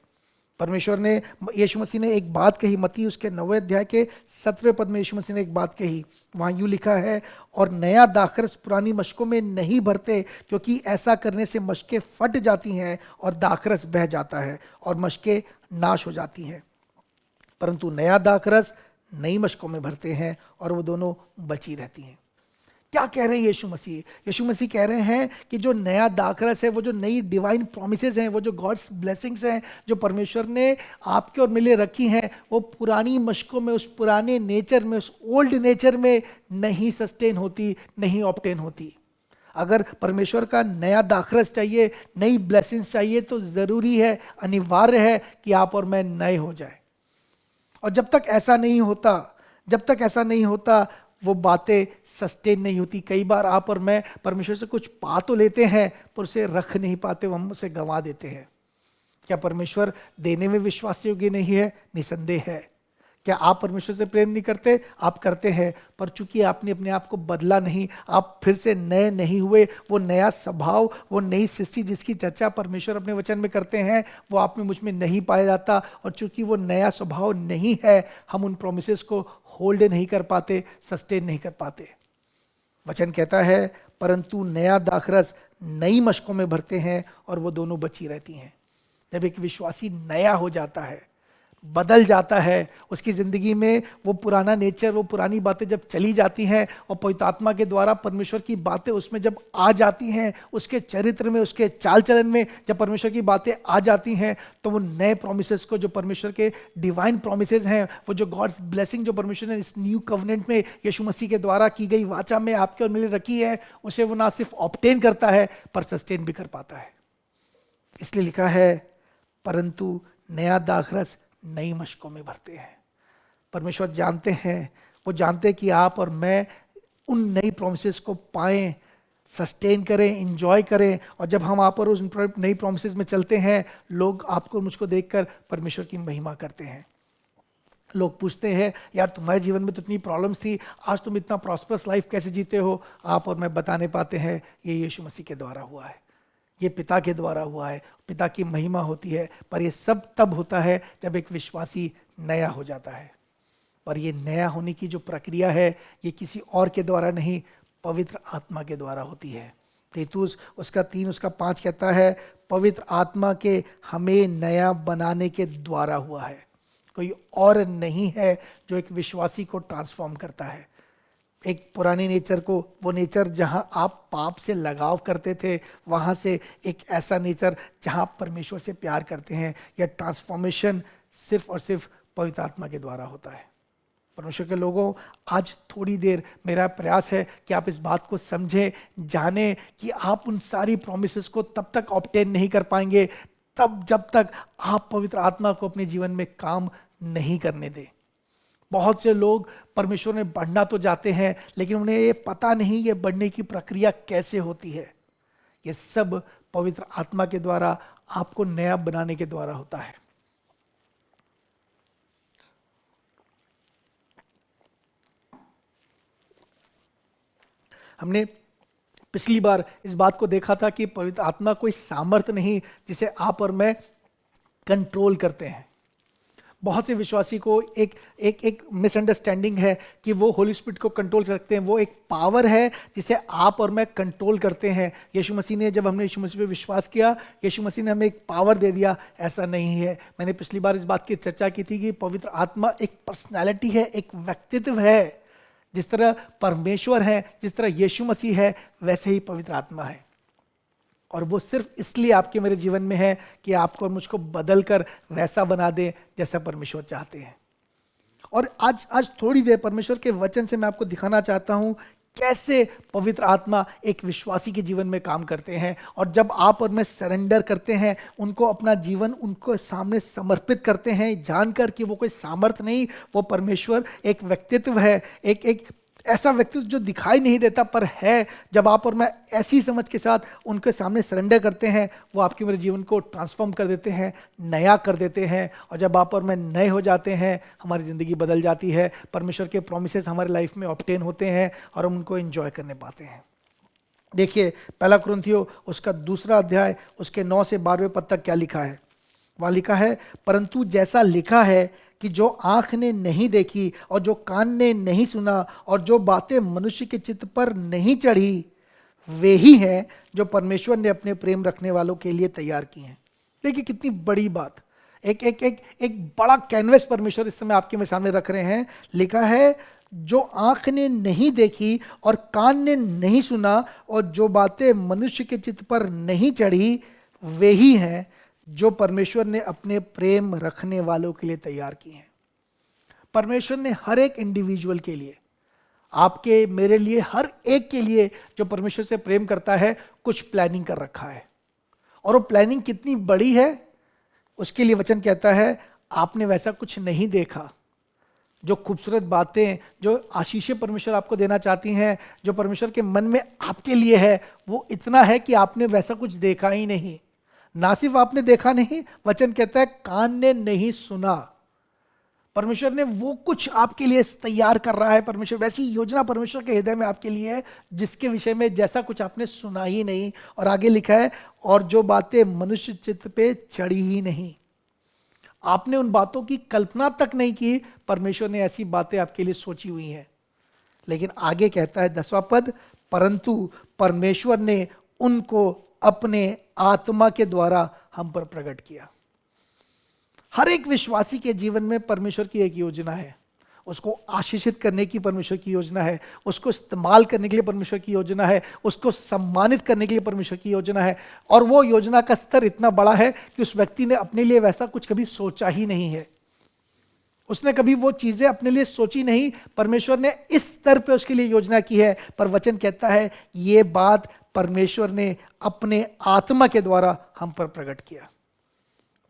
परमेश्वर ने, यीशु मसीह ने एक बात कही, मत्ती उसके 9वें अध्याय के 7वें पद में यीशु मसीह ने एक बात कही। वहाँ यूँ लिखा है, और नया दाखरस पुरानी मशकों में नहीं भरते, क्योंकि ऐसा करने से मशकें फट जाती हैं और दाखरस बह जाता है और मशकें नाश हो जाती हैं। परंतु नया दाखरस नई मशकों में भरते हैं और वो दोनों बची रहती हैं। क्या कह रहे हैं यीशु मसीह? यीशु मसीह कह रहे हैं कि जो नया दाखरस है, वो जो नई डिवाइन प्रॉमिसेस हैं, वो जो गॉड्स ब्लेसिंग्स हैं, जो परमेश्वर ने आपके और मिले रखी हैं, वो पुरानी मशकों में, उस पुराने नेचर में, उस ओल्ड नेचर में नहीं सस्टेन होती, नहीं ऑब्टेन होती। अगर परमेश्वर का नया दाखरस चाहिए, नई ब्लेसिंग्स चाहिए, तो ज़रूरी है, अनिवार्य है कि आप और मैं नए हो जाए। और जब तक ऐसा नहीं होता, वो बातें सस्टेन नहीं होती। कई बार आप और मैं परमेश्वर से कुछ पा तो लेते हैं पर उसे रख नहीं पाते, हम उसे गंवा देते हैं। क्या परमेश्वर देने में विश्वास योग्य नहीं है? निसंदेह है। क्या आप परमेश्वर से प्रेम नहीं करते? आप करते हैं, पर चूंकि आपने अपने आप को बदला नहीं, आप फिर से नए नहीं हुए, वो नया स्वभाव, वो नई सृष्टि जिसकी चर्चा परमेश्वर अपने वचन में करते हैं, वो आप में मुझ में नहीं पाया जाता। और चूंकि वो नया स्वभाव नहीं है, हम उन प्रोमिसेस को होल्ड नहीं कर पाते, सस्टेन नहीं कर पाते। वचन कहता है, परंतु नया दाखरस नई मशकों में भरते हैं और वो दोनों बची रहती हैं। जब एक विश्वासी नया हो जाता है, बदल जाता है, उसकी ज़िंदगी में वो पुराना नेचर, वो पुरानी बातें जब चली जाती हैं और पवित्र आत्मा के द्वारा परमेश्वर की बातें उसमें जब आ जाती हैं, उसके चरित्र में, उसके चाल चलन में जब परमेश्वर की बातें आ जाती हैं, तो वो नए प्रोमिसेस को, जो परमेश्वर के डिवाइन प्रोमिसेस हैं, वो जो गॉड्स ब्लेसिंग जो परमेश्वर ने इस न्यू कवनेंट में यीशु मसीह के द्वारा की गई वाचा में आपके और मेरे रखी है, उसे वो ना सिर्फ ऑब्टेन करता है पर सस्टेन भी कर पाता है। इसलिए लिखा है, परंतु नया दाखरस नई मशकों में भरते हैं। परमेश्वर जानते हैं, वो जानते हैं कि आप और मैं उन नई प्रोमिसेस को पाएं, सस्टेन करें, इंजॉय करें। और जब हम आप और उस नई प्रोमिसेस में चलते हैं, लोग आपको मुझको देखकर परमेश्वर की महिमा करते हैं। लोग पूछते हैं, यार तुम्हारे जीवन में तो इतनी प्रॉब्लम्स थी, आज तुम इतना प्रॉस्परस लाइफ कैसे जीते हो? आप और मैं बताने पाते हैं, ये यीशु मसीह के द्वारा हुआ है, ये पिता के द्वारा हुआ है, पिता की महिमा होती है। पर ये सब तब होता है जब एक विश्वासी नया हो जाता है। पर ये नया होने की जो प्रक्रिया है, ये किसी और के द्वारा नहीं, पवित्र आत्मा के द्वारा होती है। तीतुस उसका 3 उसका 5 कहता है, पवित्र आत्मा के हमें नया बनाने के द्वारा हुआ है। कोई और नहीं है जो एक विश्वासी को ट्रांसफॉर्म करता है। एक पुराने नेचर को, वो नेचर जहां आप पाप से लगाव करते थे, वहां से एक ऐसा नेचर जहां आप परमेश्वर से प्यार करते हैं, यह ट्रांसफॉर्मेशन सिर्फ और सिर्फ पवित्र आत्मा के द्वारा होता है। परमेश्वर के लोगों, आज थोड़ी देर मेरा प्रयास है कि आप इस बात को समझें, जानें कि आप उन सारी प्रोमिसेस को तब तक ऑब्टेन नहीं कर पाएंगे तब जब तक आप पवित्र आत्मा को अपने जीवन में काम नहीं करने दें। बहुत से लोग परमेश्वर में बढ़ना तो जाते हैं, लेकिन उन्हें ये पता नहीं ये बढ़ने की प्रक्रिया कैसे होती है। ये सब पवित्र आत्मा के द्वारा, आपको नया बनाने के द्वारा होता है। हमने पिछली बार इस बात को देखा था कि पवित्र आत्मा कोई सामर्थ्य नहीं जिसे आप और मैं कंट्रोल करते हैं। बहुत से विश्वासी को एक मिसअंडरस्टैंडिंग है कि वो होली स्पिरिट को कंट्रोल कर सकते हैं। वो एक पावर है जिसे आप और मैं कंट्रोल करते हैं। यीशु मसीह ने, जब हमने यीशु मसीह पे विश्वास किया, यीशु मसीह ने हमें एक पावर दे दिया। ऐसा नहीं है। मैंने पिछली बार इस बात की चर्चा की थी कि पवित्र आत्मा एक पर्सनैलिटी है, एक व्यक्तित्व है। जिस तरह परमेश्वर है, जिस तरह यीशु मसीह है, वैसे ही पवित्र आत्मा है। और वो सिर्फ इसलिए आपके मेरे जीवन में है कि आपको और मुझको बदल कर वैसा बना दे जैसा परमेश्वर चाहते हैं। और आज थोड़ी देर परमेश्वर के वचन से मैं आपको दिखाना चाहता हूं कैसे पवित्र आत्मा एक विश्वासी के जीवन में काम करते हैं। और जब आप और मैं सरेंडर करते हैं, उनको अपना जीवन उनको सामने समर्पित करते हैं, जानकर कि वो कोई सामर्थ नहीं, वो परमेश्वर एक व्यक्तित्व है, एक ऐसा व्यक्तित्व जो दिखाई नहीं देता पर है। जब आप और मैं ऐसी समझ के साथ उनके सामने सरेंडर करते हैं, वो आपके मेरे जीवन को ट्रांसफॉर्म कर देते हैं, नया कर देते हैं। और जब आप और मैं नए हो जाते हैं, हमारी ज़िंदगी बदल जाती है। परमेश्वर के प्रोमिसेस हमारी लाइफ में ऑब्टेन होते हैं और हम उनको एंजॉय करने पाते हैं। देखिए 1 कुरिन्थियों उसका 2 अध्याय उसके 9 से 12वें पद तक क्या लिखा है। वहाँ लिखा है, परंतु जैसा लिखा है कि जो आँख ने नहीं देखी और जो कान ने नहीं सुना और जो बातें मनुष्य के चित्त पर नहीं चढ़ी, वे ही हैं जो परमेश्वर ने अपने प्रेम रखने वालों के लिए तैयार की हैं। देखिए कितनी बड़ी बात। एक बड़ा कैनवस परमेश्वर इस समय आपके मेरे सामने रख रहे हैं। लिखा है, जो आँख ने नहीं देखी और कान ने नहीं सुना और जो बातें मनुष्य के चित्त पर नहीं चढ़ी, वे ही हैं जो परमेश्वर ने अपने प्रेम रखने वालों के लिए तैयार किए हैं। परमेश्वर ने हर एक इंडिविजुअल के लिए, आपके मेरे लिए, हर एक के लिए जो परमेश्वर से प्रेम करता है, कुछ प्लानिंग कर रखा है। और वो प्लानिंग कितनी बड़ी है, उसके लिए वचन कहता है, आपने वैसा कुछ नहीं देखा। जो खूबसूरत बातें, जो आशीषें परमेश्वर आपको देना चाहती हैं, जो परमेश्वर के मन में आपके लिए है, वो इतना है कि आपने वैसा कुछ देखा ही नहीं। ना सिर्फ आपने देखा नहीं, वचन कहता है कान ने नहीं सुना। परमेश्वर ने वो कुछ आपके लिए तैयार कर रहा है। परमेश्वर वैसी योजना परमेश्वर के हृदय में आपके लिए है जिसके विषय में जैसा कुछ आपने सुना ही नहीं। और आगे लिखा है, और जो बातें मनुष्य चित्त पे चढ़ी ही नहीं। आपने उन बातों की कल्पना तक नहीं की, परमेश्वर ने ऐसी बातें आपके लिए सोची हुई हैं। लेकिन आगे कहता है 10वां पद, परंतु परमेश्वर ने उनको अपने आत्मा के द्वारा हम पर प्रकट किया। हर एक विश्वासी के जीवन में परमेश्वर की एक योजना है। उसको आशीषित करने की परमेश्वर की योजना है, उसको इस्तेमाल करने के लिए परमेश्वर की योजना है, उसको सम्मानित करने के लिए परमेश्वर की योजना है। और वो योजना का स्तर इतना बड़ा है कि उस व्यक्ति ने अपने लिए वैसा कुछ कभी सोचा ही नहीं है। उसने कभी वो चीजें अपने लिए सोची नहीं, परमेश्वर ने इस स्तर पे उसके लिए योजना की है। पर वचन कहता है ये बात परमेश्वर ने अपने आत्मा के द्वारा हम पर प्रकट किया।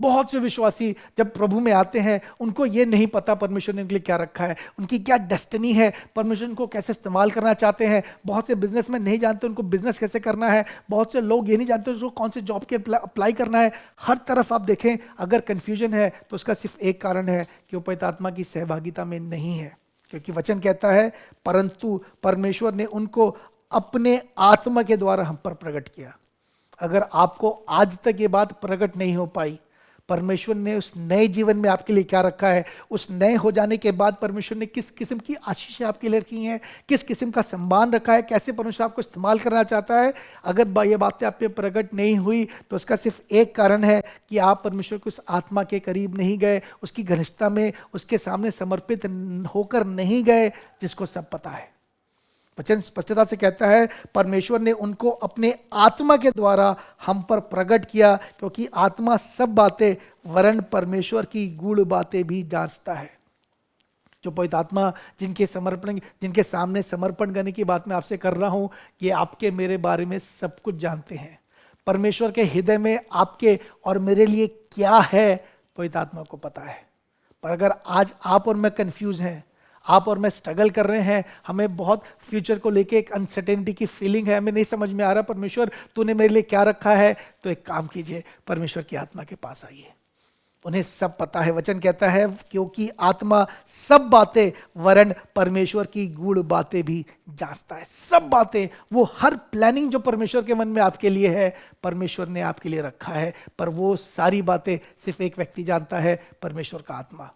बहुत से विश्वासी जब प्रभु में आते हैं, उनको ये नहीं पता परमेश्वर ने उनके लिए क्या रखा है, उनकी क्या डेस्टिनी है, परमेश्वर उनको कैसे इस्तेमाल करना चाहते हैं। बहुत से बिजनेसमैन नहीं जानते उनको बिजनेस कैसे करना है, बहुत से लोग ये नहीं जानते उसको कौन से जॉब के अप्लाई करना है। हर तरफ आप देखें अगर कन्फ्यूजन है तो उसका सिर्फ एक कारण है कि वो पवित्र आत्मा की सहभागिता में नहीं है। क्योंकि वचन कहता है परंतु परमेश्वर ने उनको अपने आत्मा के द्वारा हम पर प्रकट किया। अगर आपको आज तक ये बात प्रकट नहीं हो पाई, परमेश्वर ने उस नए जीवन में आपके लिए क्या रखा है, उस नए हो जाने के बाद परमेश्वर ने किस किस्म की आशीषें आपके लिए रखी हैं, किस किस्म का सम्मान रखा है, कैसे परमेश्वर आपको इस्तेमाल करना चाहता है, अगर ये बातें आप पे प्रकट नहीं हुई तो उसका सिर्फ एक कारण है कि आप परमेश्वर के उस आत्मा के करीब नहीं गए, उसकी घनिष्ठता में उसके सामने समर्पित होकर नहीं गए, जिसको सब पता है। वचन स्पष्टता से कहता है परमेश्वर ने उनको अपने आत्मा के द्वारा हम पर प्रकट किया, क्योंकि आत्मा सब बातें वरन परमेश्वर की गूढ़ बातें भी जांचता है। जो पवित्र आत्मा जिनके सामने समर्पण करने की बात मैं आपसे कर रहा हूं, ये आपके मेरे बारे में सब कुछ जानते हैं। परमेश्वर के हृदय में आपके और मेरे लिए क्या है पवित्र आत्मा को पता है। पर अगर आज आप और मैं कंफ्यूज हैं, आप और मैं स्ट्रगल कर रहे हैं, हमें बहुत फ्यूचर को लेके एक अनसर्टेनिटी की फीलिंग है, हमें नहीं समझ में आ रहा परमेश्वर तूने मेरे लिए क्या रखा है, तो एक काम कीजिए, परमेश्वर की आत्मा के पास आइए। उन्हें सब पता है। वचन कहता है क्योंकि आत्मा सब बातें वरन परमेश्वर की गूढ़ बातें भी जांचता है। सब बातें, वो हर प्लानिंग जो परमेश्वर के मन में आपके लिए है, परमेश्वर ने आपके लिए रखा है। पर वो सारी बातें सिर्फ एक व्यक्ति जानता है, परमेश्वर का आत्मा।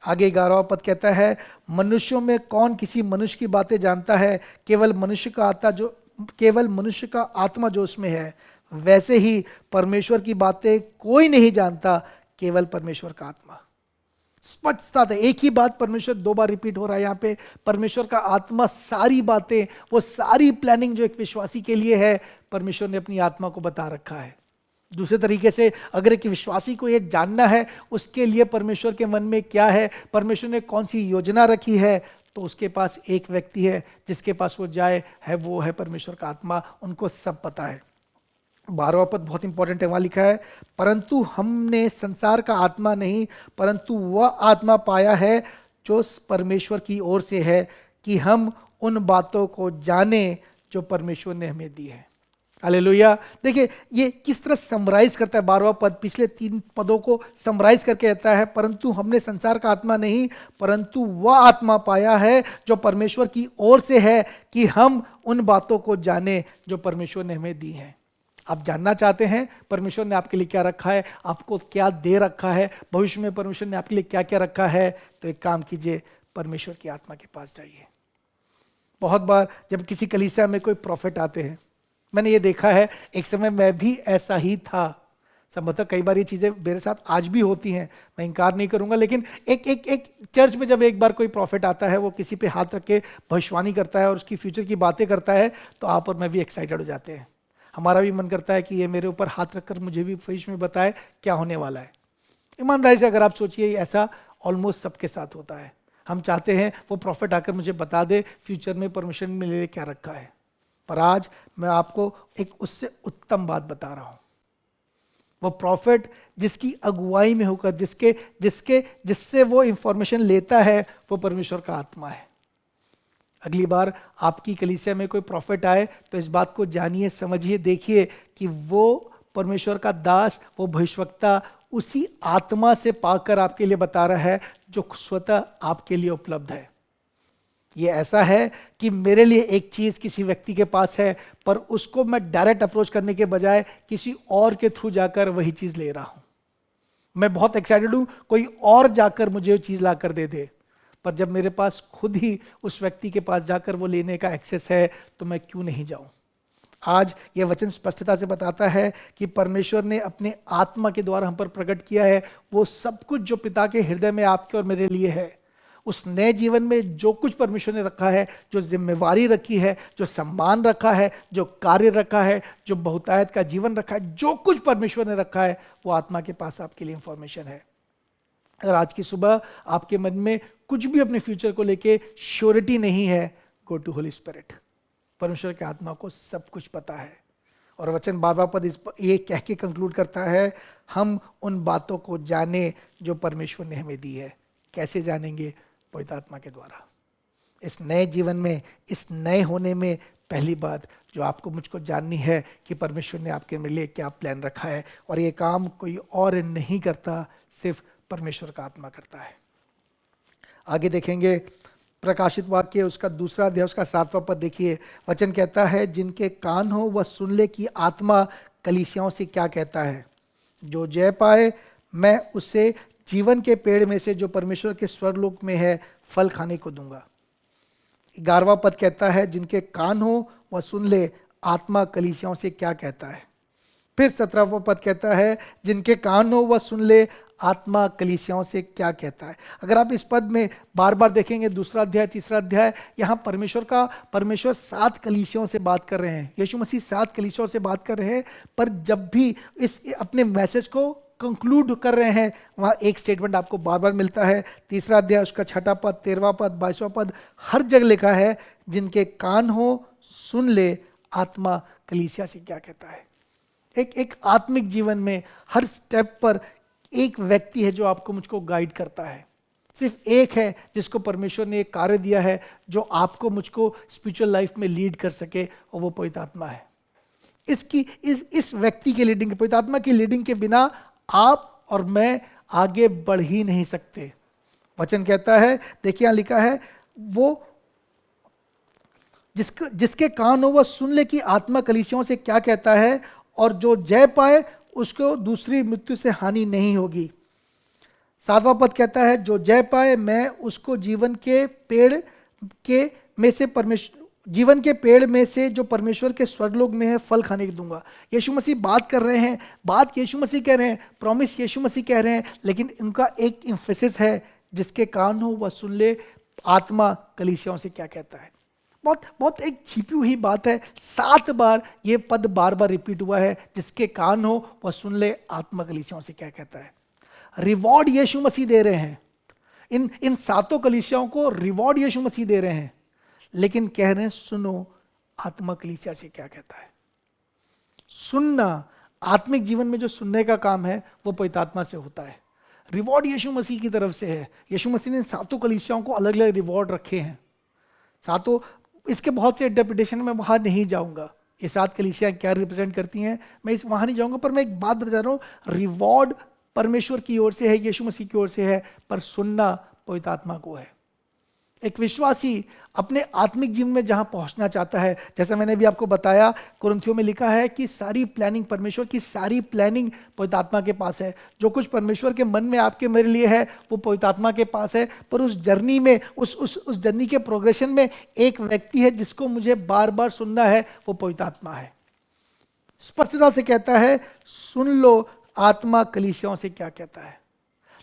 आगे 11वां पद कहता है मनुष्यों में कौन किसी मनुष्य की बातें जानता है, केवल मनुष्य का आत्मा जो उसमें है, वैसे ही परमेश्वर की बातें कोई नहीं जानता, केवल परमेश्वर का आत्मा। स्पष्टता है, एक ही बात परमेश्वर 2 बार रिपीट हो रहा है यहाँ पे। परमेश्वर का आत्मा सारी बातें, वो सारी प्लानिंग जो एक विश्वासी के लिए है, परमेश्वर ने अपनी आत्मा को बता रखा है। दूसरे तरीके से अगर एक विश्वासी को ये जानना है उसके लिए परमेश्वर के मन में क्या है, परमेश्वर ने कौन सी योजना रखी है, तो उसके पास एक व्यक्ति है जिसके पास वो जाए है, वो है परमेश्वर का आत्मा। उनको सब पता है। 12वां पद बहुत इंपॉर्टेंट है, वहां लिखा है परंतु हमने संसार का आत्मा नहीं परंतु वह आत्मा पाया है जो परमेश्वर की ओर से है, कि हम उन बातों को जाने जो परमेश्वर ने हमें दी है। हालेलुया। देखिए ये किस तरह समराइज करता है 12वां पद, पिछले 3 पदों को समराइज करके कहता है परंतु हमने संसार का आत्मा नहीं परंतु वह आत्मा पाया है जो परमेश्वर की ओर से है, कि हम उन बातों को जाने जो परमेश्वर ने हमें दी है। आप जानना चाहते हैं परमेश्वर ने आपके लिए क्या रखा है, आपको क्या दे रखा है, भविष्य में परमेश्वर ने आपके लिए क्या क्या रखा है, तो एक काम कीजिए, परमेश्वर की आत्मा के पास जाइए। बहुत बार जब किसी कलीसिया में कोई प्रॉफिट आते हैं, मैंने ये देखा है, एक समय मैं भी ऐसा ही था। संभवतः कई बार ये चीज़ें मेरे साथ आज भी होती हैं, मैं इनकार नहीं करूंगा, लेकिन एक चर्च में जब एक बार कोई प्रॉफिट आता है, वो किसी पे हाथ रख के भविष्यवाणी करता है और उसकी फ्यूचर की बातें करता है, तो आप और मैं भी एक्साइटेड हो जाते हैं। हमारा भी मन करता है कि ये मेरे ऊपर हाथ रखकर मुझे भी भविष्य में बताए क्या होने वाला है। ईमानदारी से अगर आप सोचिए, ऐसा ऑलमोस्ट सबके साथ होता है। हम चाहते हैं वो प्रॉफिट आकर मुझे बता दे फ्यूचर में परमेश्वर ने मेरे लिए क्या रखा है। पर आज मैं आपको एक उससे उत्तम बात बता रहा हूं। वो प्रॉफिट जिसकी अगुवाई में होकर जिससे वो इंफॉर्मेशन लेता है, वो परमेश्वर का आत्मा है। अगली बार आपकी कलीसिया में कोई प्रॉफिट आए तो इस बात को जानिए, समझिए, देखिए कि वो परमेश्वर का दास, वो भविष्यवक्ता उसी आत्मा से पाकर आपके लिए बता रहा है जो स्वतः आपके लिए उपलब्ध है। ये ऐसा है कि मेरे लिए एक चीज किसी व्यक्ति के पास है, पर उसको मैं डायरेक्ट अप्रोच करने के बजाय किसी और के थ्रू जाकर वही चीज ले रहा हूं। मैं बहुत एक्साइटेड हूं कोई और जाकर मुझे वो चीज लाकर दे दे, पर जब मेरे पास खुद ही उस व्यक्ति के पास जाकर वो लेने का एक्सेस है, तो मैं क्यों नहीं जाऊं। आज यह वचन स्पष्टता से बताता है कि परमेश्वर ने अपने आत्मा के द्वारा हम पर प्रकट किया है वो सब कुछ जो पिता के हृदय में आपके और मेरे लिए है। उस नए जीवन में जो कुछ परमेश्वर ने रखा है, जो जिम्मेवारी रखी है, जो सम्मान रखा है, जो कार्य रखा है, जो बहुतायत का जीवन रखा है, जो कुछ परमेश्वर ने रखा है वो आत्मा के पास आपके लिए इंफॉर्मेशन है। अगर आज की सुबह आपके मन में कुछ भी अपने फ्यूचर को लेके श्योरिटी नहीं है, गो टू होली स्पिरिट। परमेश्वर के आत्मा को सब कुछ पता है। और वचन 12वां पद ये कह के कंक्लूड करता है, हम उन बातों को जाने जो परमेश्वर ने हमें दी है। कैसे जानेंगे? पवित्र आत्मा के द्वारा। इस नए जीवन में, इस नए होने में पहली बात जो आपको मुझको जाननी है कि परमेश्वर ने आपके लिए क्या प्लान रखा है, और ये काम कोई और नहीं करता, सिर्फ परमेश्वर का आत्मा करता है। आगे देखेंगे प्रकाशित वाक्य उसका 2 अध्याय उसका 7वां पद देखिए। वचन कहता है, जिनके कान हो वह सुन ले कि आत्मा कलीसियाओं से क्या कहता है। जो जय पाए मैं उससे जीवन के पेड़ में से जो परमेश्वर के स्वर्गलोक में है फल खाने को दूंगा। 11वां पद कहता है, जिनके कान हो वह सुन ले आत्मा कलीसियाओं से क्या कहता है। फिर 17वां पद कहता है, जिनके कान हो वह सुन ले आत्मा कलीसियाओं से क्या कहता है। अगर आप इस पद में बार बार देखेंगे, 2 अध्याय 3 अध्याय, यहाँ परमेश्वर 7 कलीसियाओं से बात कर रहे हैं। यीशु मसीह 7 कलीसियाओं से बात कर रहे हैं, पर जब भी इस अपने मैसेज को कंक्लूड कर रहे हैं वहाँ एक स्टेटमेंट आपको बार बार मिलता है। 3 अध्याय उसका 6वां पद, 13वां पद, 22वां पद, हर जगह लिखा है, जिनके कान हो सुन ले आत्मा कलीसिया से क्या कहता है। एक आत्मिक जीवन में हर स्टेप पर एक व्यक्ति है जो आपको मुझको गाइड करता है। सिर्फ एक है जिसको परमेश्वर ने एक कार्य दिया है जो आपको मुझको स्पिरिचुअल लाइफ में लीड कर सके, और वो पवित्र आत्मा है। इस व्यक्ति के लीडिंग, पवित्र आत्मा की लीडिंग के बिना आप और मैं आगे बढ़ ही नहीं सकते। वचन कहता है, देखिए यहां लिखा है, वो जिसके कान हो वह सुन ले कि आत्मा कलीसियाओं से क्या कहता है, और जो जय पाए उसको दूसरी मृत्यु से हानि नहीं होगी। 7वां पद कहता है, जो जय पाए मैं उसको जीवन के पेड़ में से जो परमेश्वर के स्वर्गलोक में है फल खाने को दूंगा। यीशु मसीह बात कर रहे हैं, बात यीशु मसीह कह रहे हैं, प्रॉमिस यीशु मसीह कह रहे हैं, लेकिन इनका एक एम्फेसिस है, जिसके कान हो वह सुन ले आत्मा कलीसियाओं से क्या कहता है। बहुत एक छिपी हुई बात है। 7 बार ये पद बार बार रिपीट हुआ है, जिसके कान हो वह सुन ले आत्मा कलीसियाओं से क्या कहता है। रिवॉर्ड यीशु मसीह दे रहे हैं, इन 7 कलीसियाओं को रिवॉर्ड यीशु मसीह दे रहे हैं, लेकिन कह रहे हैं सुनो आत्मा कलीसिया से क्या कहता है। सुनना, आत्मिक जीवन में जो सुनने का काम है वो पवित्र आत्मा से होता है। रिवॉर्ड यीशु मसीह की तरफ से है। यीशु मसीह ने 7 कलीसियाओं को अलग अलग रिवॉर्ड रखे हैं। 7, इसके बहुत से इंटरप्रिटेशन में वहां नहीं जाऊंगा, ये 7 कलीसियां क्या रिप्रेजेंट करती हैं मैं वहां नहीं जाऊंगा, पर मैं एक बात बता रहा हूं, रिवॉर्ड परमेश्वर की ओर से है, यीशु मसीह की ओर से है, पर सुनना पवित्र आत्मा को है। एक विश्वासी अपने आत्मिक जीवन में जहां पहुंचना चाहता है, जैसा मैंने भी आपको बताया, कुरिन्थियों में लिखा है कि सारी प्लानिंग, परमेश्वर की सारी प्लानिंग पवित्र आत्मा के पास है। जो कुछ परमेश्वर के मन में आपके मेरे लिए है वो पवित्र आत्मा के पास है, पर उस जर्नी में, उस जर्नी के प्रोग्रेशन में एक व्यक्ति है जिसको मुझे बार बार सुनना है, वो पवित्र आत्मा है। स्पष्टता से कहता है, सुन लो आत्मा कलीसियाओं से क्या कहता है।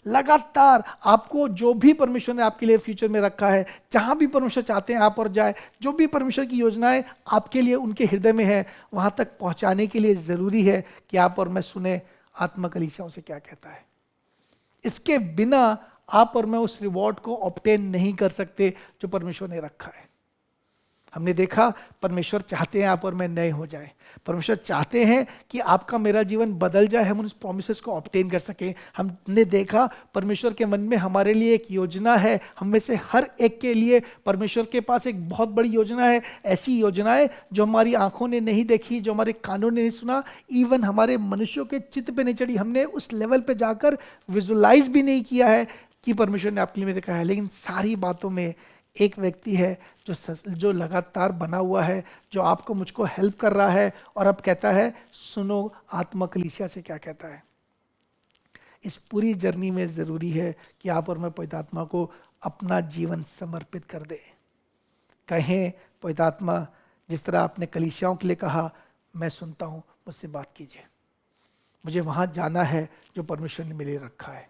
लगातार आपको जो भी परमेश्वर ने आपके लिए फ्यूचर में रखा है, जहां भी परमेश्वर चाहते हैं आप और जाए, जो भी परमेश्वर की योजनाएं आपके लिए उनके हृदय में है, वहां तक पहुंचाने के लिए जरूरी है कि आप और मैं सुने आत्मा कलीसियाओं से क्या कहता है। इसके बिना आप और मैं उस रिवॉर्ड को ऑब्टेन नहीं कर सकते जो परमेश्वर ने रखा है। हमने देखा परमेश्वर चाहते हैं आप और मैं नए हो जाएं। परमेश्वर चाहते हैं कि आपका मेरा जीवन बदल जाए, हम उन प्रोमिसेस को ऑब्टेन कर सकें। हमने देखा परमेश्वर के मन में हमारे लिए एक योजना है, हम में से हर एक के लिए परमेश्वर के पास एक बहुत बड़ी योजना है। ऐसी योजनाएं जो हमारी आंखों ने नहीं देखी, जो हमारे कानों ने नहीं सुना, इवन हमारे मनुष्यों के चित्त पे नहीं चढ़ी, हमने उस लेवल पे जाकर विजुलाइज भी नहीं किया है कि परमेश्वर ने आपके लिए रखा है। लेकिन सारी बातों में एक व्यक्ति है जो लगातार बना हुआ है, जो आपको मुझको हेल्प कर रहा है, और अब कहता है सुनो आत्मा कलीसिया से क्या कहता है। इस पूरी जर्नी में ज़रूरी है कि आप और मैं पवित्र आत्मा को अपना जीवन समर्पित कर दें। कहें पवित्र आत्मा, जिस तरह आपने कलीसियाओं के लिए कहा, मैं सुनता हूँ, मुझसे बात कीजिए। मुझे वहाँ जाना है जो परमेश्वर ने मेरे लिए रखा है।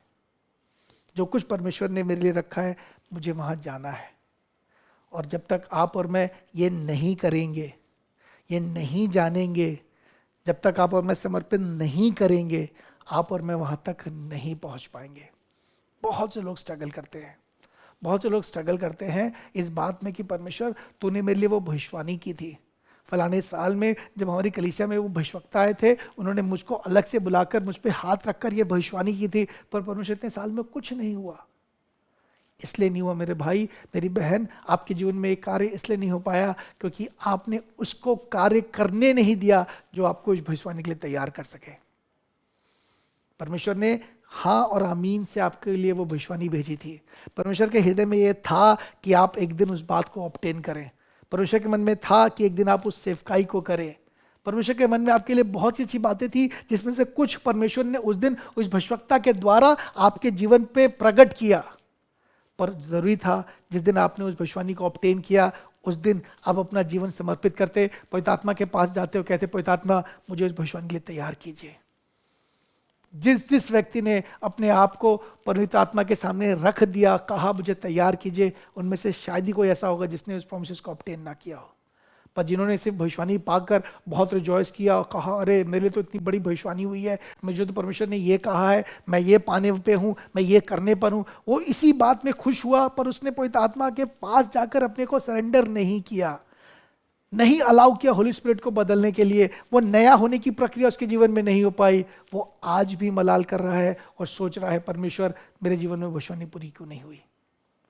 जो कुछ परमेश्वर ने मेरे लिए रखा है, मुझे वहाँ जाना है। और जब तक आप और मैं ये नहीं करेंगे, ये नहीं जानेंगे, जब तक आप और मैं समर्पित नहीं करेंगे, आप और मैं वहाँ तक नहीं पहुँच पाएंगे। बहुत से लोग स्ट्रगल करते हैं, बहुत से लोग स्ट्रगल करते हैं इस बात में कि परमेश्वर तूने मेरे लिए वो भविष्यवाणी की थी, फलाने साल में जब हमारी कलीसिया में वो भविष्यवक्ता आए थे, उन्होंने मुझको अलग से बुलाकर मुझ पे हाथ रखकर ये भविष्यवाणी की थी, पर परमेश्वर इतने साल में कुछ नहीं हुआ। इसलिए नहीं हुआ मेरे भाई, मेरी बहन, आपके जीवन में एक कार्य इसलिए नहीं हो पाया क्योंकि आपने उसको कार्य करने नहीं दिया जो आपको इस भविष्यवाणी के लिए तैयार कर सके। परमेश्वर ने हाँ और आमीन से आपके लिए वो भविष्यवाणी भेजी थी। परमेश्वर के हृदय में ये था कि आप एक दिन उस बात को ऑब्टेन करें। परमेश्वर के मन में था कि एक दिन आप उस सेवकाई को करें। परमेश्वर के मन में आपके लिए बहुत सी अच्छी बातें थी, जिसमें से कुछ परमेश्वर ने उस दिन उस भविष्यवक्ता के द्वारा आपके जीवन पे प्रकट किया। पर जरूरी था जिस दिन आपने उस भविष्यवाणी को ऑब्टेन किया, उस दिन आप अपना जीवन समर्पित करते, पवित्र आत्मा के पास जाते हो, कहते पवित्र आत्मा मुझे उस भविष्यवाणी के लिए तैयार कीजिए। जिस व्यक्ति ने अपने आप को पवित्र आत्मा के सामने रख दिया, कहा मुझे तैयार कीजिए, उनमें से शायद ही कोई ऐसा होगा जिसने उस प्रॉमिसेस को ऑब्टेन ना किया हो। पर जिन्होंने सिर्फ भविष्यवाणी पाकर बहुत रिजॉइस किया और कहा अरे मेरे लिए तो इतनी बड़ी भविष्यवाणी हुई है, मुझे तो परमेश्वर ने ये कहा है, मैं ये पाने पे हूँ, मैं ये करने पर हूँ, वो इसी बात में खुश हुआ, पर उसने पवित्र आत्मा के पास जाकर अपने को सरेंडर नहीं किया, नहीं अलाउ किया होली स्पिरिट को बदलने के लिए। वो नया होने की प्रक्रिया उसके जीवन में नहीं हो पाई। वो आज भी मलाल कर रहा है और सोच रहा है परमेश्वर मेरे जीवन में भविष्यवाणी पूरी क्यों नहीं हुई।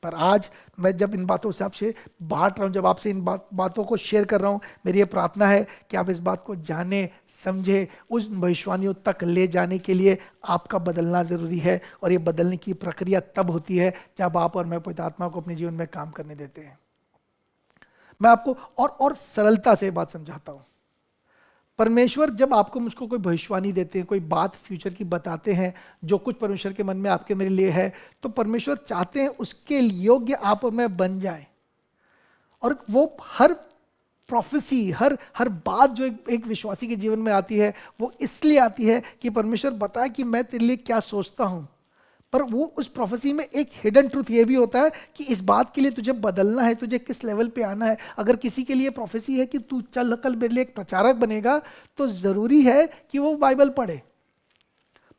पर आज मैं जब इन बातों से आपसे बांट रहा हूँ, जब आपसे इन बातों को शेयर कर रहा हूँ, मेरी ये प्रार्थना है कि आप इस बात को जाने समझे, उस भविष्यवाणियों तक ले जाने के लिए आपका बदलना जरूरी है। और ये बदलने की प्रक्रिया तब होती है जब आप और मैं पवित्र आत्मा को अपने जीवन में काम करने देते हैं। मैं आपको और सरलता से बात समझाता हूं। परमेश्वर जब आपको मुझको कोई भविष्यवाणी देते हैं, कोई बात फ्यूचर की बताते हैं जो कुछ परमेश्वर के मन में आपके मेरे लिए है, तो परमेश्वर चाहते हैं उसके योग्य आप और मैं बन जाएं। और वो हर प्रोफेसी, हर बात जो एक विश्वासी के जीवन में आती है, वो इसलिए आती है कि परमेश्वर बताए कि मैं तेरे लिए क्या सोचता हूं। पर वो उस प्रोफेसी में एक हिडन ट्रूथ ये भी होता है कि इस बात के लिए तुझे बदलना है, तुझे किस लेवल पे आना है। अगर किसी के लिए प्रोफेसी है कि तू चल कल मेरे लिए एक प्रचारक बनेगा, तो जरूरी है कि वो बाइबल पढ़े।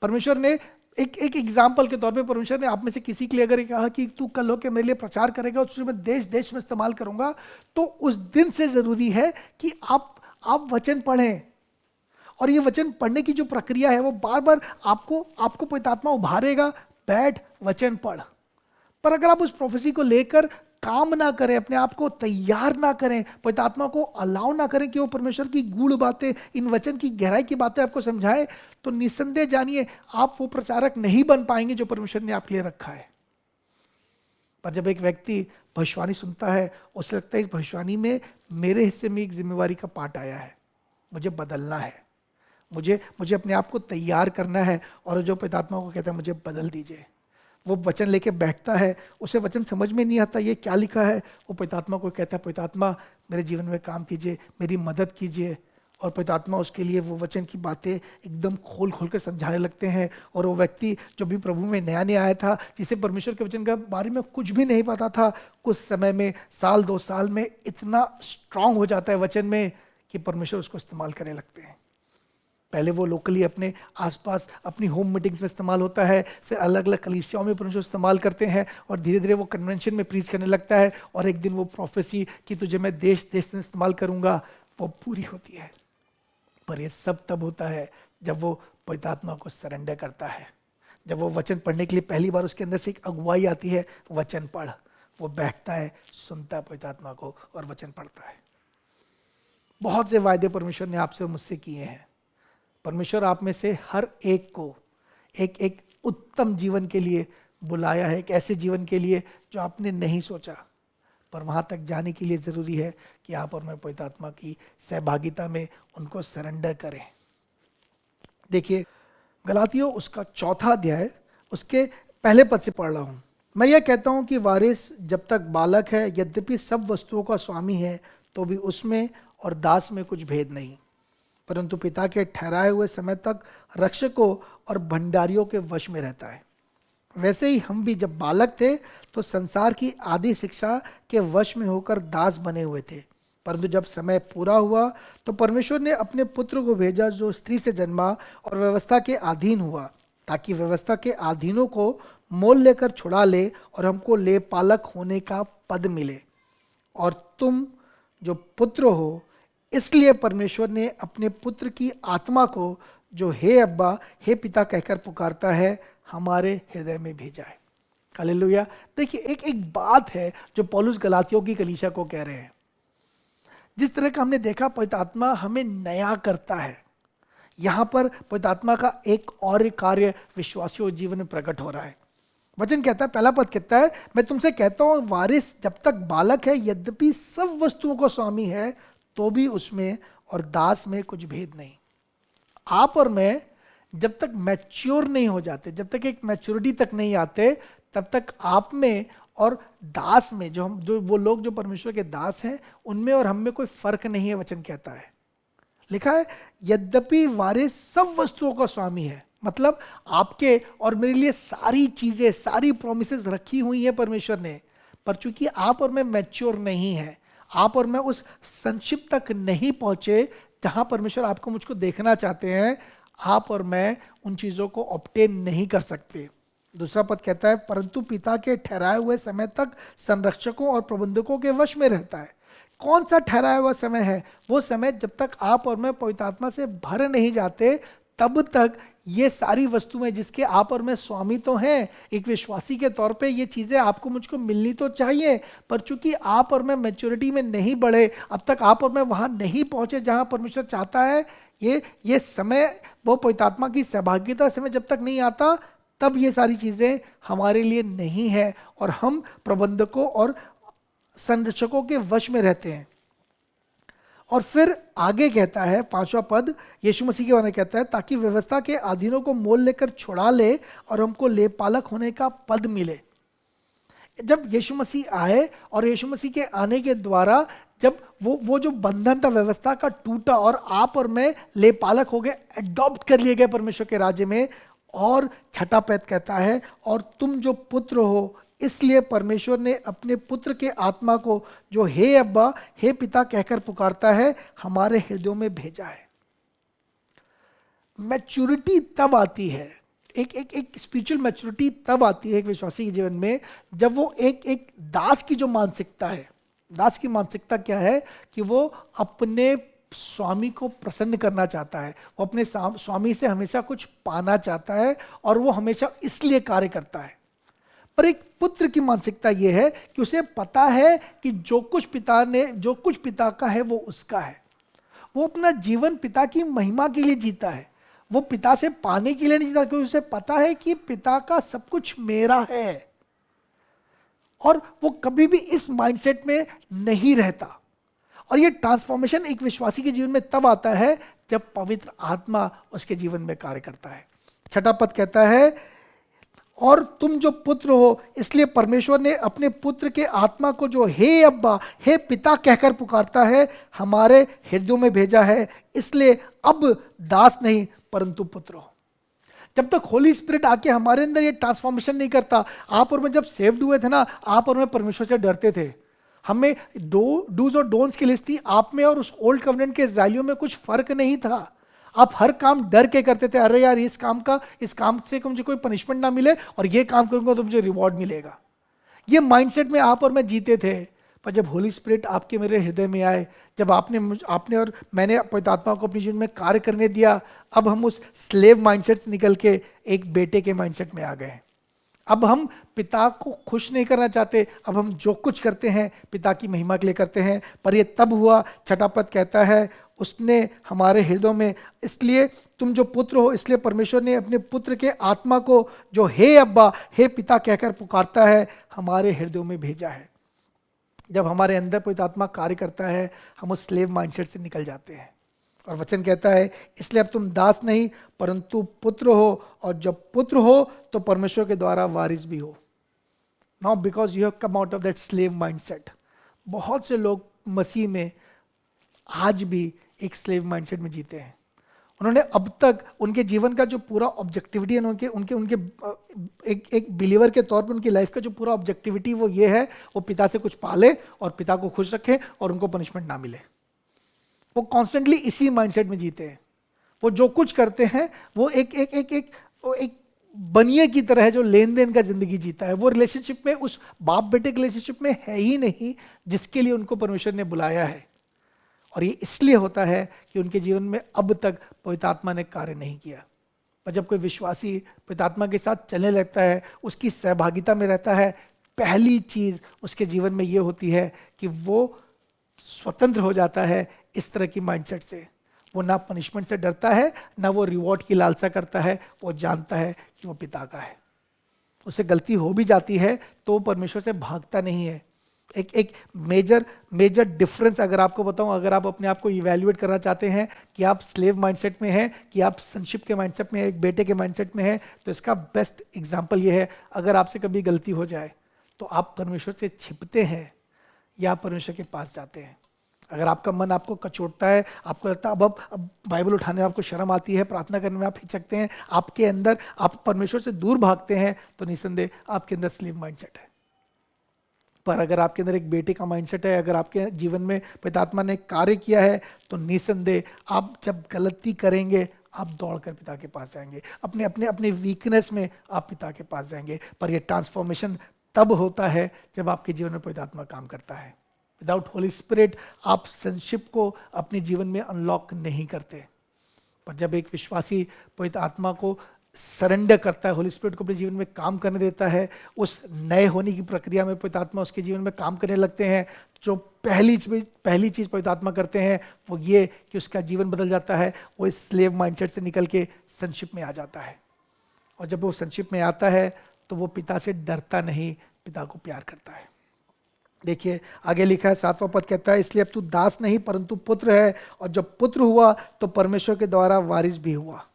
परमेश्वर ने एक एग्जाम्पल के तौर पे परमेश्वर ने आप में से किसी के लिए अगर कहा कि तू कल होकर मेरे लिए प्रचार करेगा और तुझे मैं देश देश में इस्तेमाल करूंगा, तो उस दिन से जरूरी है कि आप वचन पढ़ें। और ये वचन पढ़ने की जो प्रक्रिया है वो बार बार आपको पवित्र आत्मा उभारेगा, बैठ वचन पढ़। पर अगर आप उस प्रोफेसी को लेकर काम ना करें, अपने आप को तैयार ना करें, पवित्र आत्मा को अलाउ ना करें कि वो परमेश्वर की गूढ़ बातें, इन वचन की गहराई की बातें आपको समझाए, तो निस्संदेह जानिए आप वो प्रचारक नहीं बन पाएंगे जो परमेश्वर ने आपके लिए रखा है। पर जब एक व्यक्ति भविष्यवाणी सुनता है, उसे लगता है इस भविष्यवाणी में मेरे हिस्से में एक जिम्मेवारी का पार्ट आया है, मुझे बदलना है, मुझे अपने आप को तैयार करना है। और जो पवित्र आत्मा को कहता है मुझे बदल दीजिए, वो वचन लेके बैठता है, उसे वचन समझ में नहीं आता ये क्या लिखा है, वो पवित्र आत्मा को कहता है पवित्र आत्मा मेरे जीवन में काम कीजिए, मेरी मदद कीजिए। और पवित्र आत्मा उसके लिए वो वचन की बातें एकदम खोल कर समझाने लगते हैं। और वो व्यक्ति जो भी प्रभु में नया आया था, जिसे परमेश्वर के वचन के बारे में कुछ भी नहीं पता था, कुछ समय में, साल 2 साल में इतना स्ट्रांग हो जाता है वचन में कि परमेश्वर उसको इस्तेमाल करने लगते हैं। पहले वो लोकली अपने आसपास अपनी होम मीटिंग्स में इस्तेमाल होता है, फिर अलग अलग कलीसियाओं में परमेश्वर इस्तेमाल करते हैं, और धीरे धीरे वो कन्वेंशन में प्रीच करने लगता है। और एक दिन वो प्रोफेसी कि तुझे मैं देश देश में इस्तेमाल करूंगा, वो पूरी होती है। पर ये सब तब होता है जब वो पवित्र आत्मा को सरेंडर करता है, जब वो वचन पढ़ने के लिए पहली बार उसके अंदर से एक अगुवाई आती है, वचन पढ़। वो बैठता है, सुनता है पवित्र आत्मा को और वचन पढ़ता है। बहुत से वायदे परमेश्वर ने आपसे और मुझसे किए हैं। परमेश्वर आप में से हर एक को एक उत्तम जीवन के लिए बुलाया है, एक ऐसे जीवन के लिए जो आपने नहीं सोचा। पर वहां तक जाने के लिए जरूरी है कि आप और मैं पवित्र आत्मा की सहभागिता में उनको सरेंडर करें। देखिए गलातियों उसका 4 अध्याय उसके पहले पद से पढ़ रहा हूं। मैं यह कहता हूं कि वारिस जब तक बालक है, यद्यपि सब वस्तुओं का स्वामी है, तो भी उसमें और दास में कुछ भेद नहीं। परंतु पिता के ठहराए हुए समय तक रक्षकों और भंडारियों के वश में रहता है। वैसे ही हम भी जब बालक थे तो संसार की आधी शिक्षा के वश में होकर दास बने हुए थे, परंतु जब समय पूरा हुआ तो परमेश्वर ने अपने पुत्र को भेजा जो स्त्री से जन्मा और व्यवस्था के अधीन हुआ, ताकि व्यवस्था के अधीनों को मोल लेकर छुड़ा ले और हमको ले पालक होने का पद मिले। और तुम जो पुत्र हो, इसलिए परमेश्वर ने अपने पुत्र की आत्मा को जो हे अब्बा हे पिता कहकर पुकारता है हमारे हृदय में भेजा है। हालेलुया। देखिए एक बात है जो पौलुस गलातियों की कलीसिया को कह रहे हैं। जिस तरह का हमने देखा पवित्र आत्मा हमें नया करता है, यहाँ पर पवित्र आत्मा का एक और कार्य विश्वासियों के जीवन में प्रकट हो रहा है। वचन कहता है, पहला पद कहता है, मैं तुमसे कहता हूँ वारिस जब तक बालक है, यद्यपि सब वस्तुओं को स्वामी है, तो भी उसमें और दास में कुछ भेद नहीं। आप और मैं जब तक मैच्योर नहीं हो जाते, जब तक एक मैच्योरिटी तक नहीं आते, तब तक आप में और दास में, जो वो लोग जो परमेश्वर के दास हैं, उनमें और हम में कोई फर्क नहीं है। वचन कहता है, लिखा है, यद्यपि वारिस सब वस्तुओं का स्वामी है। मतलब आपके और मेरे लिए सारी चीजें, सारी प्रोमिसेस रखी हुई है परमेश्वर ने, पर चूंकि आप और मैं मैच्योर नहीं है, आप और मैं उस संक्षिप्त तक नहीं पहुंचे जहां परमेश्वर आपको मुझको देखना चाहते हैं, आप और मैं उन चीजों को ऑब्टेन नहीं कर सकते। दूसरा पद कहता है, परंतु पिता के ठहराए हुए समय तक संरक्षकों और प्रबंधकों के वश में रहता है। कौन सा ठहराया हुआ समय है? वो समय जब तक आप और मैं पवित्र आत्मा से भर नहीं जाते, तब तक ये सारी वस्तुएं जिसके आप और मैं स्वामी तो हैं, एक विश्वासी के तौर पे ये चीज़ें आपको मुझको मिलनी तो चाहिए, पर चूंकि आप और मैं मैच्योरिटी में नहीं बढ़े, अब तक आप और मैं वहाँ नहीं पहुँचे जहाँ परमेश्वर चाहता है, ये समय, वो पवित्र आत्मा की सहभागिता समय जब तक नहीं आता, तब ये सारी चीज़ें हमारे लिए नहीं है और हम प्रबंधकों और संरक्षकों के वश में रहते हैं। और फिर आगे कहता है, पांचवा पद यीशु मसीह के बारे में कहता है, ताकि व्यवस्था के अधीनों को मोल लेकर छुड़ा ले और हमको ले पालक होने का पद मिले। जब यीशु मसीह आए और यीशु मसीह के आने के द्वारा जब वो जो बंधन था व्यवस्था का टूटा और आप और मैं ले पालक हो गए, अडॉप्ट कर लिए गए परमेश्वर के राज्य में। और छठा पद कहता है, और तुम जो पुत्र हो, इसलिए परमेश्वर ने अपने पुत्र के आत्मा को जो हे अब्बा हे पिता कहकर पुकारता है हमारे हृदयों में भेजा है। मैच्योरिटी तब आती है, एक स्पिरिचुअल मैच्योरिटी तब आती है एक विश्वासी के जीवन में, जब वो एक दास की जो मानसिकता है, दास की मानसिकता क्या है कि वो अपने स्वामी को प्रसन्न करना चाहता है, वो अपने स्वामी से हमेशा कुछ पाना चाहता है और वो हमेशा इसलिए कार्य करता है। पर एक पुत्र की मानसिकता ये है कि उसे पता है कि जो कुछ पिता का है वो उसका है। वो अपना जीवन पिता की महिमा के लिए जीता है, वो पिता से पाने के लिए नहीं जीता, क्योंकि उसे पता है कि पिता का सब कुछ मेरा है। और वो कभी भी इस माइंडसेट में नहीं रहता। और ये ट्रांसफॉर्मेशन एक विश्वासी के जीवन में तब आता है जब पवित्र आत्मा उसके जीवन में कार्य करता है। छठा पद कहता है, और तुम जो पुत्र हो, इसलिए परमेश्वर ने अपने पुत्र के आत्मा को जो हे अब्बा हे पिता कहकर पुकारता है हमारे हृदयों में भेजा है। इसलिए अब दास नहीं परंतु पुत्र हो। जब तक होली स्पिरिट आके हमारे अंदर ये ट्रांसफॉर्मेशन नहीं करता, आप और मैं जब सेव्ड हुए थे ना, आप और मैं परमेश्वर से डरते थे। हमें डूज और डोंट्स की लिस्ट थी, आप में और उस ओल्ड कवेनेंट के इस्राएलियों में कुछ फर्क नहीं था। आप हर काम डर के करते थे, अरे यार इस काम से मुझे कोई पनिशमेंट ना मिले और ये काम करूंगा तो मुझे रिवॉर्ड मिलेगा। ये माइंडसेट में आप और मैं जीते थे। पर जब होली स्पिरिट आपके मेरे हृदय में आए, जब आपने और मैंने पवित्र आत्मा को अपने जीवन में कार्य करने दिया, अब हम उस स्लेव माइंडसेट से निकल के एक बेटे के माइंडसेट में आ गए। अब हम पिता को खुश नहीं करना चाहते, अब हम जो कुछ करते हैं पिता की महिमा के लिए करते हैं। पर ये तब हुआ, छठा पद कहता है, उसने हमारे हृदयों में, इसलिए तुम जो पुत्र हो, इसलिए परमेश्वर ने अपने पुत्र के आत्मा को जो हे अब्बा हे पिता कहकर पुकारता है हमारे हृदयों में भेजा है। जब हमारे अंदर पवित्र आत्मा कार्य करता है, हम उस स्लेव माइंडसेट से निकल जाते हैं। और वचन कहता है, इसलिए अब तुम दास नहीं परंतु पुत्र हो, और जब पुत्र हो तो परमेश्वर के द्वारा वारिस भी हो। Now because you have come out of that slave mindset. बहुत से लोग मसीह में आज भी एक स्लेव माइंडसेट में जीते हैं। उन्होंने अब तक उनके जीवन का जो पूरा ऑब्जेक्टिविटी है, उनके उनके उनके एक बिलीवर के तौर पे उनकी लाइफ का जो पूरा ऑब्जेक्टिविटी वो ये है, वो पिता से कुछ पाले और पिता को खुश रखें और उनको पनिशमेंट ना मिले। वो कॉन्स्टेंटली इसी माइंडसेट में जीते हैं। वो जो कुछ करते हैं वो एक बनिए की तरह है जो लेन देन का जिंदगी जीता है। वो रिलेशनशिप में, उस बाप बेटे के रिलेशनशिप में है ही नहीं जिसके लिए उनको परमेश्वर ने बुलाया है। और ये इसलिए होता है कि उनके जीवन में अब तक पवित्र आत्मा ने कार्य नहीं किया। पर जब कोई विश्वासी पवित्र आत्मा के साथ चलने लगता है, उसकी सहभागिता में रहता है, पहली चीज उसके जीवन में ये होती है कि वो स्वतंत्र हो जाता है इस तरह की माइंडसेट से। वो ना पनिशमेंट से डरता है, ना वो रिवॉर्ड की लालसा करता है। वो जानता है कि वो पिता का है। उससे गलती हो भी जाती है तो वो परमेश्वर से भागता नहीं है। एक मेजर डिफरेंस अगर आपको बताऊं, अगर आप अपने आप को इवैल्यूएट करना चाहते हैं कि आप स्लेव माइंडसेट में हैं कि आप सनशिप के माइंडसेट में, एक बेटे के माइंडसेट में हैं, तो इसका बेस्ट एग्जांपल ये है, अगर आपसे कभी गलती हो जाए तो आप परमेश्वर से छिपते हैं या आप परमेश्वर के पास जाते हैं। अगर आपका मन आपको कचोटता है, आपको लगता है अब बाइबल उठाने में आपको शर्म आती है, प्रार्थना करने में आप हिचकते हैं, आपके अंदर आप परमेश्वर से दूर भागते हैं, तो निसंदेह आपके अंदर स्लेव माइंडसेट है। पर अगर आपके अंदर एक बेटे का माइंडसेट है, अगर आपके जीवन में पवित्र आत्मा ने कार्य किया है, तो निसंदेह आप जब गलती करेंगे आप दौड़कर पिता के पास जाएंगे। अपने वीकनेस में आप पिता के पास जाएंगे। पर यह ट्रांसफॉर्मेशन तब होता है जब आपके जीवन में पवित्र आत्मा काम करता है। विदाउट होली स्पिरिट आप संशिप को अपने जीवन में अनलॉक नहीं करते। पर जब एक विश्वासी पवित्र आत्मा को सरेंडर करता है, होली स्पिरिट को अपने जीवन में काम करने देता है, उस नए होने की प्रक्रिया में पवित्र आत्मा उसके जीवन में काम करने लगते हैं, जो पहली चीज पवित्र आत्मा करते हैं वो ये कि उसका जीवन बदल जाता है। वो इस स्लेव माइंडसेट से निकल के संशिप में आ जाता है। और जब वो संशिप में आता है तो वो पिता से डरता नहीं, पिता को प्यार करता है। देखिए आगे लिखा है, 7वां पद कहता है, इसलिए अब तू दास नहीं परंतु पुत्र है, और जब पुत्र हुआ तो परमेश्वर के द्वारा वारिस भी हुआ।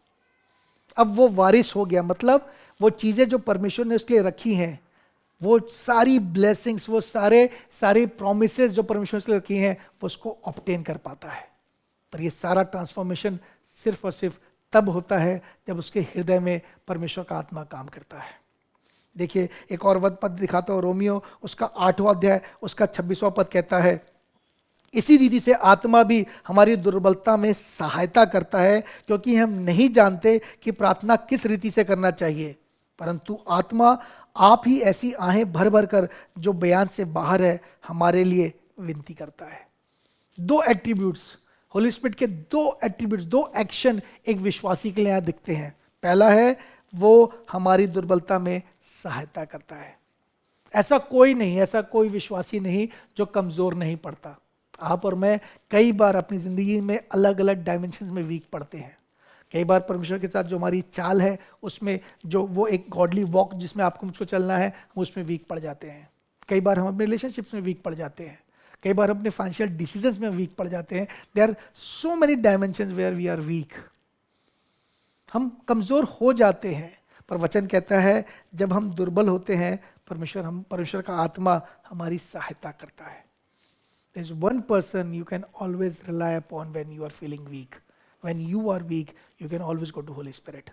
अब वो वारिस हो गया, मतलब वो चीजें जो परमेश्वर ने उसके लिए रखी हैं, वो सारी ब्लेसिंग्स, वो सारे प्रोमिसेस जो परमेश्वर ने उसके लिए रखी हैं, वो उसको ऑब्टेन कर पाता है। पर ये सारा ट्रांसफॉर्मेशन सिर्फ और सिर्फ तब होता है जब उसके हृदय में परमेश्वर का आत्मा काम करता है। देखिए एक और पद दिखाता हूं, रोमियो उसका 8वां अध्याय उसका 26वां पद कहता है, इसी रीति से आत्मा भी हमारी दुर्बलता में सहायता करता है, क्योंकि हम नहीं जानते कि प्रार्थना किस रीति से करना चाहिए, परंतु आत्मा आप ही ऐसी आहें भर भर कर जो बयान से बाहर है हमारे लिए विनती करता है। दो एट्रीब्यूट्स, होली स्पिरिट के दो एट्रीब्यूट्स, दो एक्शन एक विश्वासी के लिए यहां दिखते हैं। पहला है वो हमारी दुर्बलता में सहायता करता है। ऐसा कोई विश्वासी नहीं जो कमजोर नहीं पड़ता। आप और मैं कई बार अपनी जिंदगी में अलग अलग डायमेंशंस में वीक पड़ते हैं। कई बार परमेश्वर के साथ जो हमारी चाल है उसमें, जो वो एक गॉडली वॉक जिसमें आपको मुझको चलना है, हम उसमें वीक पड़ जाते हैं। कई बार हम अपने रिलेशनशिप्स में वीक पड़ जाते हैं। कई बार अपने फाइनेंशियल डिसीजंस में वीक पड़ जाते हैं। There are so many dimensions where we are weak. हम कमजोर हो जाते हैं। पर वचन कहता है जब हम दुर्बल होते हैं, परमेश्वर का आत्मा हमारी सहायता करता है। There is one person you can always rely upon when you are feeling weak. When you are weak, you can always go to Holy Spirit.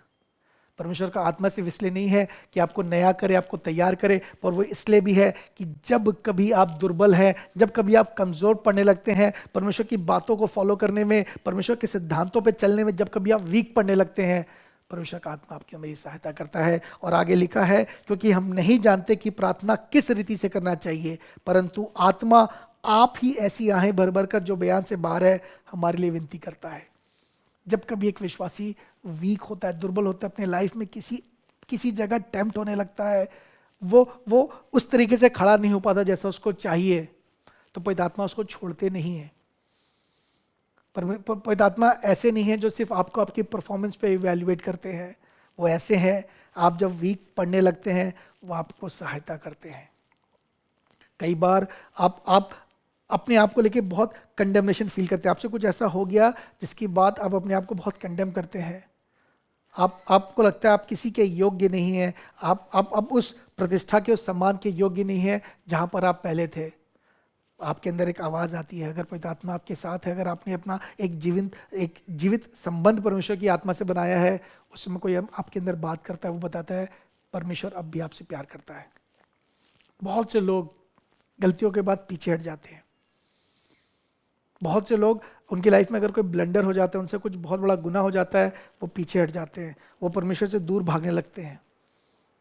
परमेश्वर का आत्मा सिर्फ इसलिए नहीं है कि आपको नया करे, आपको तैयार करे, पर वो इसलिए भी है कि जब कभी आप दुर्बल हैं, जब कभी आप कमजोर पड़ने लगते हैं, परमेश्वर की बातों को फॉलो करने में, परमेश्वर के सिद्धांतों पे चलने में, जब कभी आप वीक पड़ने लगते हैं, परमेश्वर का आत्मा आपकी मेरी सहायता करता है। और आगे लिखा है, क्योंकि हम नहीं जानते कि प्रार्थना किस रीति से करना चाहिए, परंतु आत्मा आप ही ऐसी आहें भर भर कर जो बयान से बाहर है हमारे लिए विनती करता है। जब कभी एक विश्वासी वीक होता है, दुर्बल होता है, अपने लाइफ में किसी जगह टेम्प्ट होने लगता है, वो उस तरीके से खड़ा नहीं हो पाता जैसा उसको चाहिए, तो पवित्र आत्मा उसको छोड़ते नहीं है। पवित्र आत्मा ऐसे नहीं है जो सिर्फ आपको आपकी परफॉर्मेंस पे इवैल्यूएट करते हैं। वो ऐसे हैं, आप जब वीक पड़ने लगते हैं वो आपको सहायता करते हैं। कई बार आप अपने आप को लेके बहुत कंडेमनेशन फील करते हैं। आपसे कुछ ऐसा हो गया जिसकी बात आप अपने आप को बहुत कंडेम करते हैं। आपको लगता है आप किसी के योग्य नहीं हैं, आप उस प्रतिष्ठा के, उस सम्मान के योग्य नहीं है जहां पर आप पहले थे। आपके अंदर एक आवाज़ आती है, अगर पवित्र आत्मा आपके साथ है, अगर आपने अपना एक जीवित संबंध परमेश्वर की आत्मा से बनाया है, उस समय कोई आपके अंदर बात करता है, वो बताता है परमेश्वर अब भी आपसे प्यार करता है। बहुत से लोग गलतियों के बाद पीछे हट जाते हैं। बहुत से लोग, उनकी लाइफ में अगर कोई ब्लंडर हो जाता है, उनसे कुछ बहुत बड़ा गुनाह हो जाता है, वो पीछे हट जाते हैं, वो परमेश्वर से दूर भागने लगते हैं।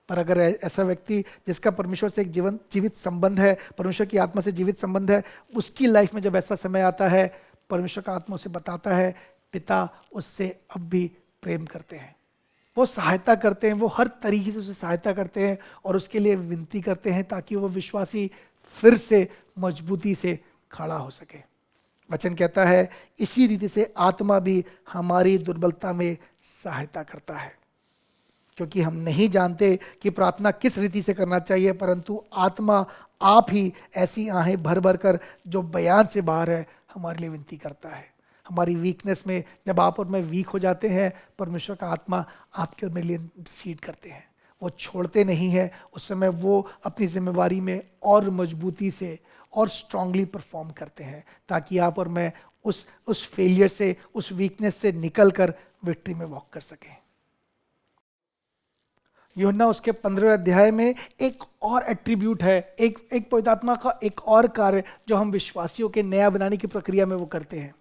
पर अगर ऐसा व्यक्ति जिसका परमेश्वर से एक जीवित संबंध है, परमेश्वर की आत्मा से जीवित संबंध है, उसकी लाइफ में जब ऐसा समय आता है, परमेश्वर का आत्मा उसे बताता है पिता उससे अब भी प्रेम करते हैं, वो सहायता करते हैं, वो हर तरीके से उसे सहायता करते हैं और उसके लिए विनती करते हैं ताकि वो विश्वासी फिर से मजबूती से खड़ा हो सके। वचन कहता है इसी रीति से आत्मा भी हमारी दुर्बलता में सहायता करता है, क्योंकि हम नहीं जानते कि प्रार्थना किस रीति से करना चाहिए, परंतु आत्मा आप ही ऐसी आहें भर भर कर जो बयान से बाहर है हमारे लिए विनती करता है। हमारी वीकनेस में जब आप और मैं वीक हो जाते हैं, परमेश्वर का आत्मा आपके और मेरे लिए इंटरसीड करते हैं, वो छोड़ते नहीं हैं। उस समय वो अपनी जिम्मेवारी में और मजबूती से और स्ट्रांगली परफॉर्म करते हैं ताकि आप और मैं उस फेलियर से, उस वीकनेस से निकल कर विक्ट्री में वॉक कर सकें। यूहन्ना उसके 15वें अध्याय में एक और एट्रीब्यूट है, एक पवित्र आत्मा का एक और कार्य जो हम विश्वासियों के नया बनाने की प्रक्रिया में वो करते हैं।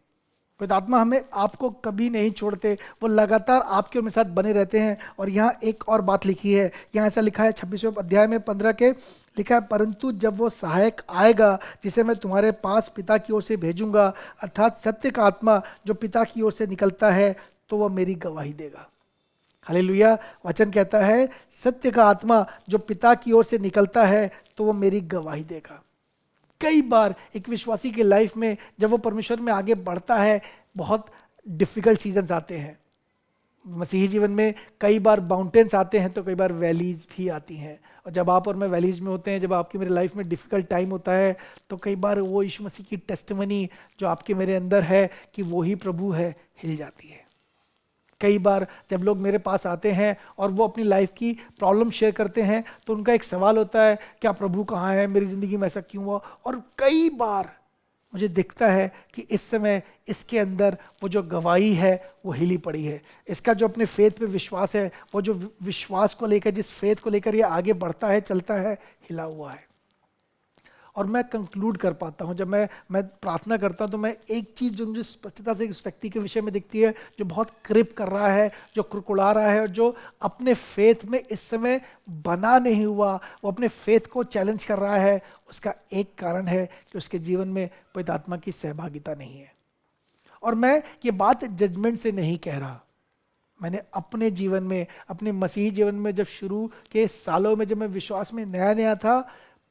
पवित्र आत्मा हमें आपको कभी नहीं छोड़ते, वो लगातार आपके और मेरे साथ बने रहते हैं। और यहाँ एक और बात लिखी है, यहाँ ऐसा लिखा है 26वें अध्याय में 15 के लिखा है, परंतु जब वो सहायक आएगा जिसे मैं तुम्हारे पास पिता की ओर से भेजूंगा, अर्थात सत्य का आत्मा जो पिता की ओर से निकलता है, तो वह मेरी गवाही देगा। हालेलुया। वचन कहता है सत्य का आत्मा जो पिता की ओर से निकलता है तो वो मेरी गवाही देगा। कई बार एक विश्वासी की लाइफ में जब वो परमेश्वर में आगे बढ़ता है, बहुत डिफिकल्ट सीजन्स आते हैं। मसीही जीवन में कई बार माउंटेन्स आते हैं तो कई बार वैलीज भी आती हैं। और जब आप और मैं वैलीज में होते हैं, जब आपकी मेरी लाइफ में डिफिकल्ट टाइम होता है, तो कई बार वो यीशु मसीह की टेस्टिमनी जो आपके मेरे अंदर है कि वो ही प्रभु है, हिल जाती है। कई बार जब लोग मेरे पास आते हैं और वो अपनी लाइफ की प्रॉब्लम शेयर करते हैं, तो उनका एक सवाल होता है क्या प्रभु कहाँ है, मेरी ज़िंदगी में ऐसा क्यों हुआ। और कई बार मुझे दिखता है कि इस समय इसके अंदर वो जो गवाही है वो हिली पड़ी है। इसका जो अपने फेथ पे विश्वास है, वो जो विश्वास को लेकर, जिस फेथ को लेकर ये आगे बढ़ता है, चलता है, हिला हुआ है। और मैं कंक्लूड कर पाता हूँ, जब मैं प्रार्थना करता हूँ तो मैं एक चीज़ जो मुझे स्पष्टता से इस व्यक्ति के विषय में दिखती है, जो बहुत क्रिप कर रहा है, जो कुड़कुड़ा रहा है और जो अपने फेथ में इस समय बना नहीं हुआ, वो अपने फेथ को चैलेंज कर रहा है। उसका एक कारण है कि उसके जीवन में पवित्र आत्मा की सहभागिता नहीं है। और मैं ये बात जजमेंट से नहीं कह रहा, मैंने अपने जीवन में, अपने मसीही जीवन में जब शुरू के सालों में, जब मैं विश्वास में नया नया था,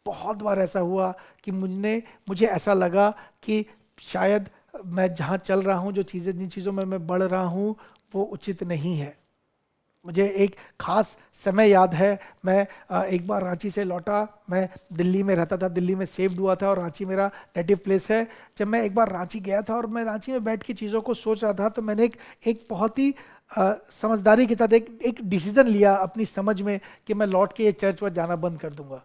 बहुत बार ऐसा हुआ कि मुझे ऐसा लगा कि शायद मैं जहाँ चल रहा हूँ, जिन चीज़ों में मैं बढ़ रहा हूँ, वो उचित नहीं है। मुझे एक खास समय याद है, मैं एक बार रांची से लौटा, मैं दिल्ली में रहता था, दिल्ली में सेव्ड हुआ था और रांची मेरा नेटिव प्लेस है। जब मैं एक बार रांची गया था और मैं रांची में बैठ के चीज़ों को सोच रहा था, तो मैंने एक बहुत ही समझदारी के साथ एक डिसीज़न लिया अपनी समझ में कि मैं लौट के ये चर्च पर जाना बंद कर दूंगा।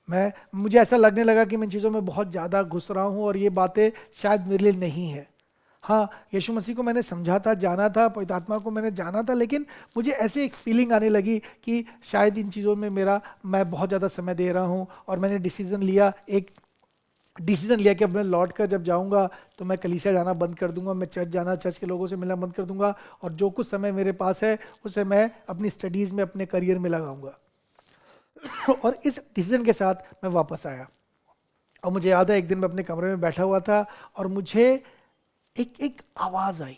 मुझे ऐसा लगने लगा कि मैं इन चीज़ों में बहुत ज़्यादा घुस रहा हूँ और ये बातें शायद मेरे लिए नहीं है। हाँ, यीशु मसीह को मैंने समझा था, जाना था, पवित्र आत्मा को मैंने जाना था, लेकिन मुझे ऐसे एक फीलिंग आने लगी कि शायद इन चीज़ों में मैं बहुत ज़्यादा समय दे रहा हूँ। और मैंने डिसीज़न लिया कि अब मैं लौट कर जब जाऊँगा तो मैं कलीसिया जाना बंद कर दूंगा, मैं चर्च के लोगों से मिलना बंद कर दूंगा और जो कुछ समय मेरे पास है उसे मैं अपनी स्टडीज़ में, अपने करियर में लगाऊंगा। और इस डिसीजन के साथ मैं वापस आया। और मुझे याद है एक दिन मैं अपने कमरे में बैठा हुआ था और मुझे एक आवाज़ आई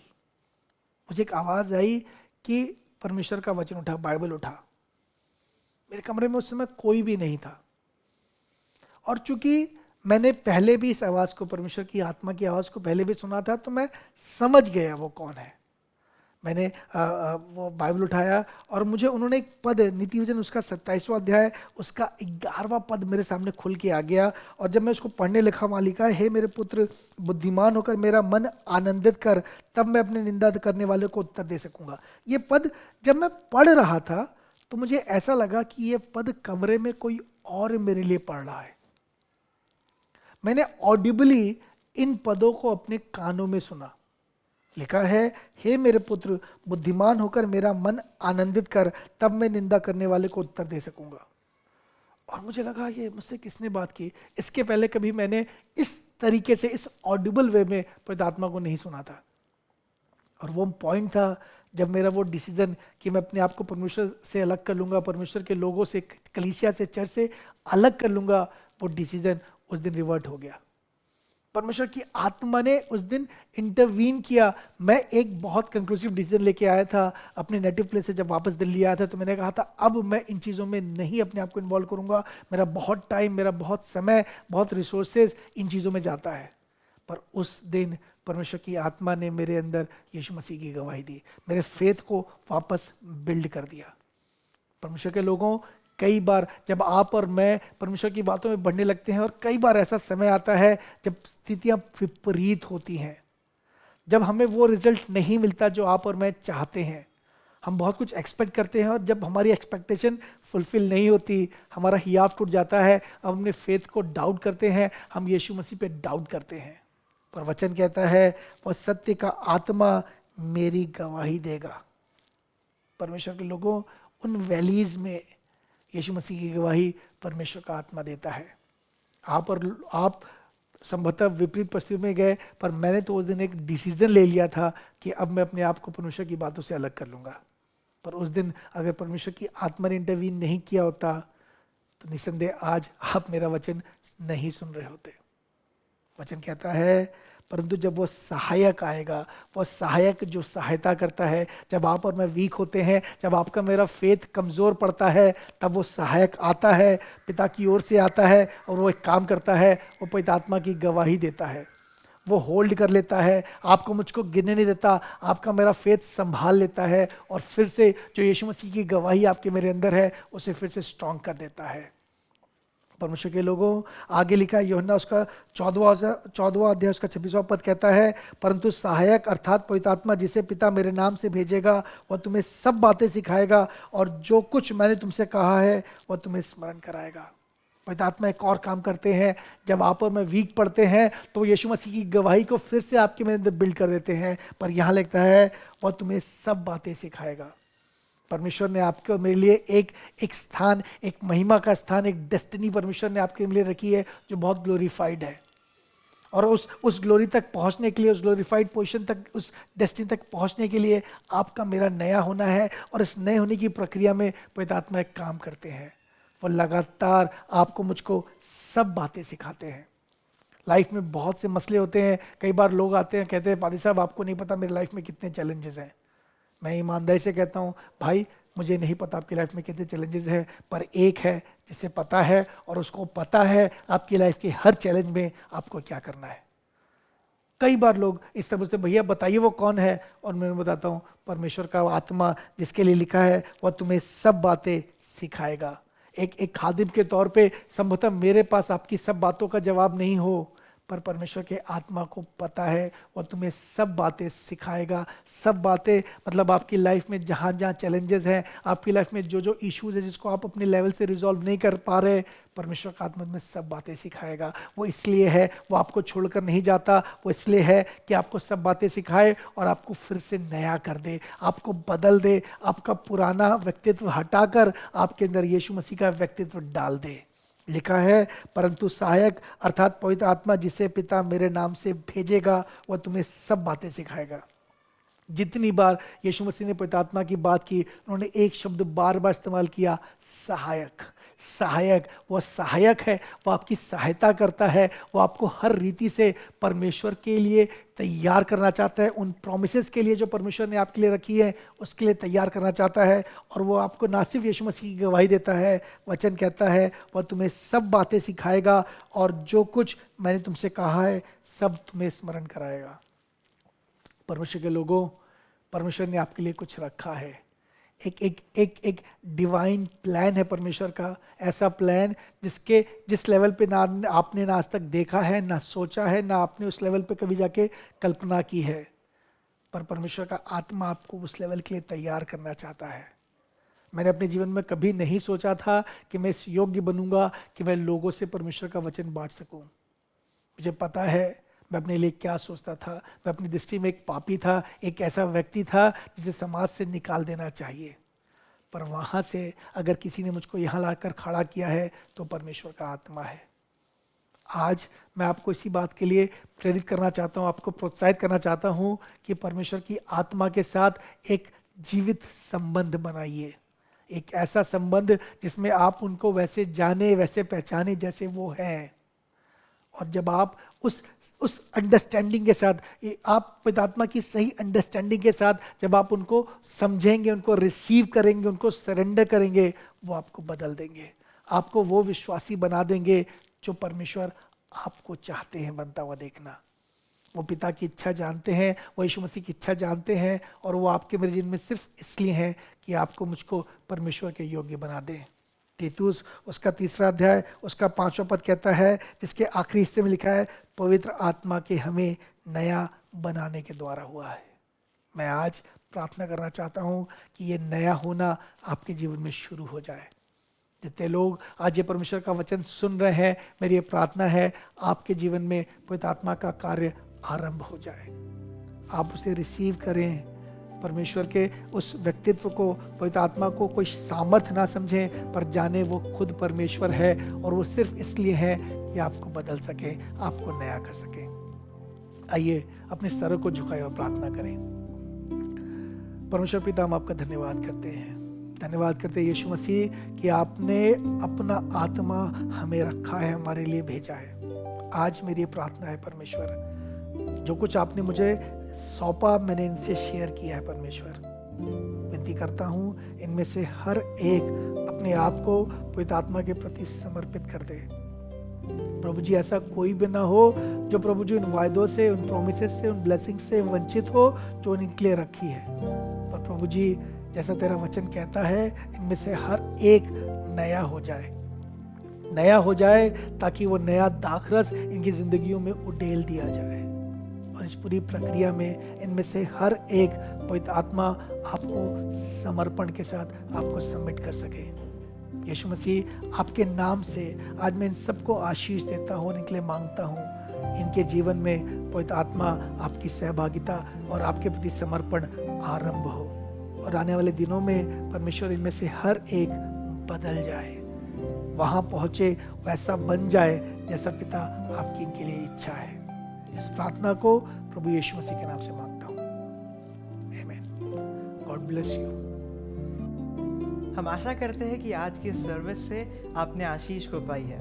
कि परमेश्वर का वचन उठा, बाइबल उठा। मेरे कमरे में उस समय कोई भी नहीं था। और चूंकि मैंने पहले भी इस आवाज़ को, परमेश्वर की आत्मा की आवाज़ को पहले भी सुना था, तो मैं समझ गया वो कौन है। मैंने वो बाइबल उठाया और मुझे उन्होंने एक पद, नीति वचन उसका 27वां अध्याय उसका 11वां पद मेरे सामने खुल के आ गया। और जब मैं उसको पढ़ने लिखा, वहाँ लिखा है, हे मेरे पुत्र, बुद्धिमान होकर मेरा मन आनंदित कर, तब मैं अपने निंदा करने वाले को उत्तर दे सकूंगा। ये पद जब मैं पढ़ रहा था तो मुझे ऐसा लगा कि ये पद कमरे में कोई और मेरे लिए पढ़ रहा है। मैंने ऑडिबली इन पदों को अपने कानों में सुना। लिखा है, हे मेरे पुत्र, बुद्धिमान होकर मेरा मन आनंदित कर, तब मैं निंदा करने वाले को उत्तर दे सकूंगा। और मुझे लगा ये मुझसे किसने बात की। इसके पहले कभी मैंने इस तरीके से, इस ऑडिबल वे में पवित्र आत्मा को नहीं सुना था। और वो पॉइंट था जब मेरा वो डिसीजन कि मैं अपने आप को परमेश्वर से अलग कर लूंगा, परमेश्वर के लोगों से, कलीसिया से, चर्च से अलग कर लूंगा, वो डिसीजन उस दिन रिवर्ट हो गया। परमेश्वर की आत्मा ने उस दिन इंटरवीन किया। मैं एक बहुत कंक्लूसिव डिसीजन लेके आया था अपने नेटिव प्लेस से। जब वापस दिल्ली आया था तो मैंने कहा था अब मैं इन चीज़ों में नहीं अपने आप को इन्वॉल्व करूंगा। मेरा बहुत टाइम, मेरा बहुत समय, बहुत रिसोर्सेज इन चीज़ों में जाता है। पर उस दिन परमेश्वर की आत्मा ने मेरे अंदर यीशु मसीह की गवाही दी, मेरे फेथ को वापस बिल्ड कर दिया। परमेश्वर के लोगों, कई बार जब आप और मैं परमेश्वर की बातों में बढ़ने लगते हैं, और कई बार ऐसा समय आता है जब स्थितियां विपरीत होती हैं, जब हमें वो रिजल्ट नहीं मिलता जो आप और मैं चाहते हैं। हम बहुत कुछ एक्सपेक्ट करते हैं और जब हमारी एक्सपेक्टेशन फुलफिल नहीं होती, हमारा हियाव टूट जाता है, हम अपने फेथ को डाउट करते हैं, हम यीशु मसीह पे डाउट करते हैं। पर वचन कहता है, वह सत्य का आत्मा मेरी गवाही देगा। परमेश्वर के लोगों, उन वैलीज में यीशु मसीह की गवाही परमेश्वर का आत्मा देता है। आप संभवतः विपरीत परिस्थिति में गए, पर मैंने तो उस दिन एक डिसीजन ले लिया था कि अब मैं अपने आप को परमेश्वर की बातों से अलग कर लूंगा। पर उस दिन अगर परमेश्वर की आत्मा ने इंटरवीन नहीं किया होता तो निसंदेह आज आप मेरा वचन नहीं सुन रहे होते। वचन कहता है, परंतु जब वो सहायक आएगा, वो सहायक जो सहायता करता है, जब आप और मैं वीक होते हैं, जब आपका मेरा फेथ कमज़ोर पड़ता है, तब वो सहायक आता है, पिता की ओर से आता है, और वो एक काम करता है, वो पवित्र आत्मा की गवाही देता है। वो होल्ड कर लेता है, आपको मुझको गिरने नहीं देता, आपका मेरा फेथ संभाल लेता है, और फिर से जो यीशु मसीह की गवाही आपके मेरे अंदर है उसे फिर से स्ट्रॉन्ग कर देता है। परमेश्वर के लोगों, आगे लिखा है यूहन्ना उसका 14वां अध्याय उसका 26वां पद कहता है, परंतु सहायक अर्थात पवित्र आत्मा जिसे पिता मेरे नाम से भेजेगा, वह तुम्हें सब बातें सिखाएगा और जो कुछ मैंने तुमसे कहा है वह तुम्हें स्मरण कराएगा। पवित्र आत्मा एक और काम करते हैं, जब आप और मैं वीक पड़ते हैं तो यीशु मसीह की गवाही को फिर से आपके मेरे अंदर बिल्ड कर देते हैं। पर यहाँ लिखता है, वह तुम्हें सब बातें सिखाएगा। परमेश्वर ने आपके और मेरे लिए एक स्थान, एक महिमा का स्थान, एक डेस्टिनी परमेश्वर ने आपके लिए रखी है जो बहुत ग्लोरीफाइड है। और उस ग्लोरी तक पहुंचने के लिए, उस ग्लोरीफाइड पोजीशन तक, उस डेस्टिनी तक पहुंचने के लिए आपका मेरा नया होना है। और इस नए होने की प्रक्रिया में पवित्र आत्मा एक काम करते हैं, वो लगातार आपको मुझको सब बातें सिखाते हैं। लाइफ में बहुत से मसले होते हैं, कई बार लोग आते हैं कहते हैं, पादी साहब आपको नहीं पता मेरी लाइफ में कितने चैलेंजेस हैं। मैं ईमानदारी से कहता हूँ, भाई मुझे नहीं पता आपकी लाइफ में कितने चैलेंजेस हैं, पर एक है जिसे पता है, और उसको पता है आपकी लाइफ के हर चैलेंज में आपको क्या करना है। कई बार लोग इस तरह से, भैया बताइए वो कौन है, और मैं बताता हूँ, परमेश्वर का आत्मा जिसके लिए लिखा है वह तुम्हें सब बातें सिखाएगा। एक खादिम के तौर पे संभवतः मेरे पास आपकी सब बातों का जवाब नहीं हो, पर परमेश्वर के आत्मा को पता है, वह तुम्हें सब बातें सिखाएगा। सब बातें मतलब आपकी लाइफ में जहाँ जहाँ चैलेंजेस हैं, आपकी लाइफ में जो जो इश्यूज है जिसको आप अपने लेवल से रिजॉल्व नहीं कर पा रहे, परमेश्वर का आत्मा में सब बातें सिखाएगा। वो इसलिए है, वो आपको छोड़कर नहीं जाता, वो इसलिए है कि आपको सब बातें सिखाए और आपको फिर से नया कर दे, आपको बदल दे, आपका पुराना व्यक्तित्व हटाकर आपके अंदर यीशु मसीह का व्यक्तित्व डाल दे। लिखा है, परंतु सहायक अर्थात पवित्र आत्मा जिसे पिता मेरे नाम से भेजेगा, वह तुम्हें सब बातें सिखाएगा। जितनी बार यीशु मसीह ने पवित्र आत्मा की बात की, उन्होंने एक शब्द बार बार इस्तेमाल किया, सहायक। सहायक, वह सहायक है, वह आपकी सहायता करता है, वह आपको हर रीति से परमेश्वर के लिए तैयार करना चाहता है, उन प्रोमिसेस के लिए जो परमेश्वर ने आपके लिए रखी है उसके लिए तैयार करना चाहता है। और वो आपको ना सिर्फ यीशु मसीह की गवाही देता है, वचन कहता है वह तुम्हें सब बातें सिखाएगा और जो कुछ मैंने तुमसे कहा है सब तुम्हें स्मरण कराएगा। परमेश्वर के लोगों, परमेश्वर ने आपके लिए कुछ रखा है, एक डिवाइन प्लान है परमेश्वर का, ऐसा प्लान जिस लेवल पे ना आपने ना आज तक देखा है, ना सोचा है, ना आपने उस लेवल पे कभी जाके कल्पना की है। पर परमेश्वर का आत्मा आपको उस लेवल के लिए तैयार करना चाहता है। मैंने अपने जीवन में कभी नहीं सोचा था कि मैं इस योग्य बनूंगा कि मैं लोगों से परमेश्वर का वचन बांट सकूं। मुझे पता है मैं अपने लिए क्या सोचता था। मैं अपनी दृष्टि में एक पापी था, एक ऐसा व्यक्ति था जिसे समाज से निकाल देना चाहिए। पर वहाँ से अगर किसी ने मुझको यहाँ लाकर खड़ा किया है तो परमेश्वर का आत्मा है। आज मैं आपको इसी बात के लिए प्रेरित करना चाहता हूँ, आपको प्रोत्साहित करना चाहता हूँ कि परमेश्वर की आत्मा के साथ एक जीवित संबंध बनाइए। एक ऐसा संबंध जिसमें आप उनको वैसे जाने, वैसे पहचाने जैसे वो हैं। और जब आप उस अंडरस्टैंडिंग के साथ, आप पवित्र आत्मा की सही अंडरस्टैंडिंग के साथ जब आप उनको समझेंगे, उनको रिसीव करेंगे, उनको सरेंडर करेंगे, वो आपको बदल देंगे, आपको वो विश्वासी बना देंगे जो परमेश्वर आपको चाहते हैं बनता हुआ देखना। वो पिता की इच्छा जानते हैं, वो यीशु मसीह की इच्छा जानते हैं, और वो आपके मेरे जीवन में सिर्फ इसलिए है कि आपको मुझको परमेश्वर के योग्य बना दें। तीतुस उसका 3 अध्याय उसका 5वां पद कहता है, जिसके आखिरी हिस्से में लिखा है, पवित्र आत्मा के हमें नया बनाने के द्वारा हुआ है। मैं आज प्रार्थना करना चाहता हूँ कि ये नया होना आपके जीवन में शुरू हो जाए। जितने लोग आज ये परमेश्वर का वचन सुन रहे हैं, मेरी ये प्रार्थना है आपके जीवन में पवित्र आत्मा का कार्य आरंभ हो जाए। आप उसे रिसीव करें, परमेश्वर के उस व्यक्तित्व को, पवित्र आत्मा को कोई सामर्थ ना समझें, पर जाने वो खुद परमेश्वर है, और वो सिर्फ इसलिए है कि आपको बदल सके, आपको नया कर सके। आइए अपने सरों को झुकाएं और प्रार्थना करें। परमेश्वर पिता, हम आपका धन्यवाद करते हैं, धन्यवाद करते हैं यीशु मसीह कि आपने अपना आत्मा हमें रखा है, हमारे लिए भेजा है। आज मेरी प्रार्थना है परमेश्वर, जो कुछ आपने मुझे सौंपा मैंने इनसे शेयर किया है परमेश्वर, विनती करता हूँ इनमें से हर एक अपने आप को पवित्र आत्मा के प्रति समर्पित कर दे। प्रभु जी, ऐसा कोई भी ना हो जो प्रभु जी उन वायदों से, उन प्रोमिसेस से, उन ब्लेसिंग से वंचित हो जो इनके लिए रखी है। पर प्रभु जी, जैसा तेरा वचन कहता है, इनमें से हर एक नया हो जाए, नया हो जाए, ताकि वो नया दाखरस इनकी जिंदगियों में उडेल दिया जाए। और इस पूरी प्रक्रिया में इनमें से हर एक पवित्र आत्मा आपको समर्पण के साथ आपको सबमिट कर सके। यीशु मसीह, आपके नाम से आज मैं इन सबको आशीष देता हूँ, इनके लिए मांगता हूँ, इनके जीवन में पवित्र आत्मा आपकी सहभागिता और आपके प्रति समर्पण आरंभ हो, और आने वाले दिनों में परमेश्वर इनमें से हर एक बदल जाए, वहाँ पहुँचे, वैसा बन जाए जैसा पिता आपकी इनके लिए इच्छा है। इस प्रार्थना को प्रभु यीशु मसीह के नाम से मांगता हूँ, आमीन। God bless you. हम आशा करते हैं कि आज की सर्विस से आपने आशीष को पाई है।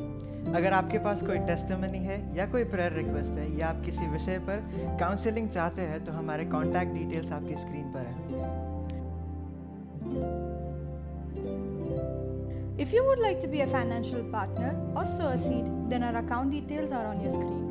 अगर आपके पास कोई टेस्टिमनी है या कोई प्रेयर रिक्वेस्ट है, या आप किसी विषय पर काउंसलिंग चाहते हैं, तो हमारे कॉन्टैक्ट डिटेल्स आपकी स्क्रीन पर हैं। If you would like to be a financial partner or sow a seed, then our account details are on your screen.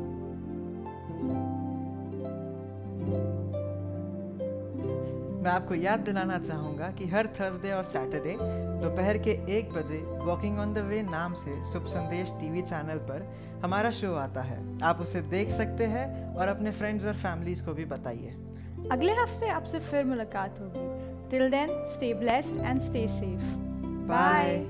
मैं आपको याद दिलाना चाहूँगा कि हर थर्सडे और सैटरडे दोपहर के 1 बजे वॉकिंग ऑन द वे नाम से शुभ संदेश टीवी चैनल पर हमारा शो आता है। आप उसे देख सकते हैं और अपने फ्रेंड्स और फैमिलीज को भी बताइए। अगले हफ्ते आपसे फिर मुलाकात होगी। Till then, stay blessed and stay safe. Bye.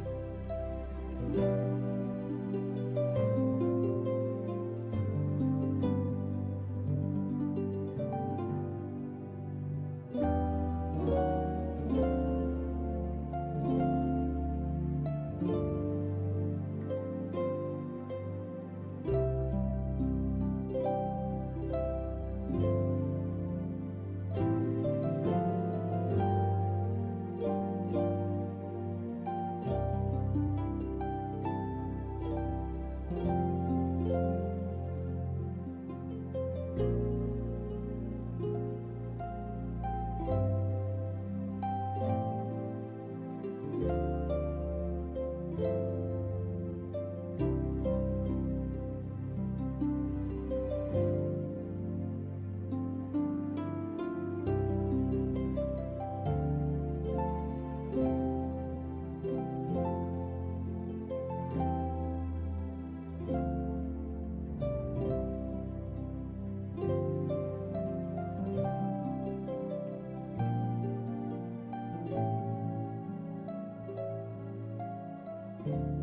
you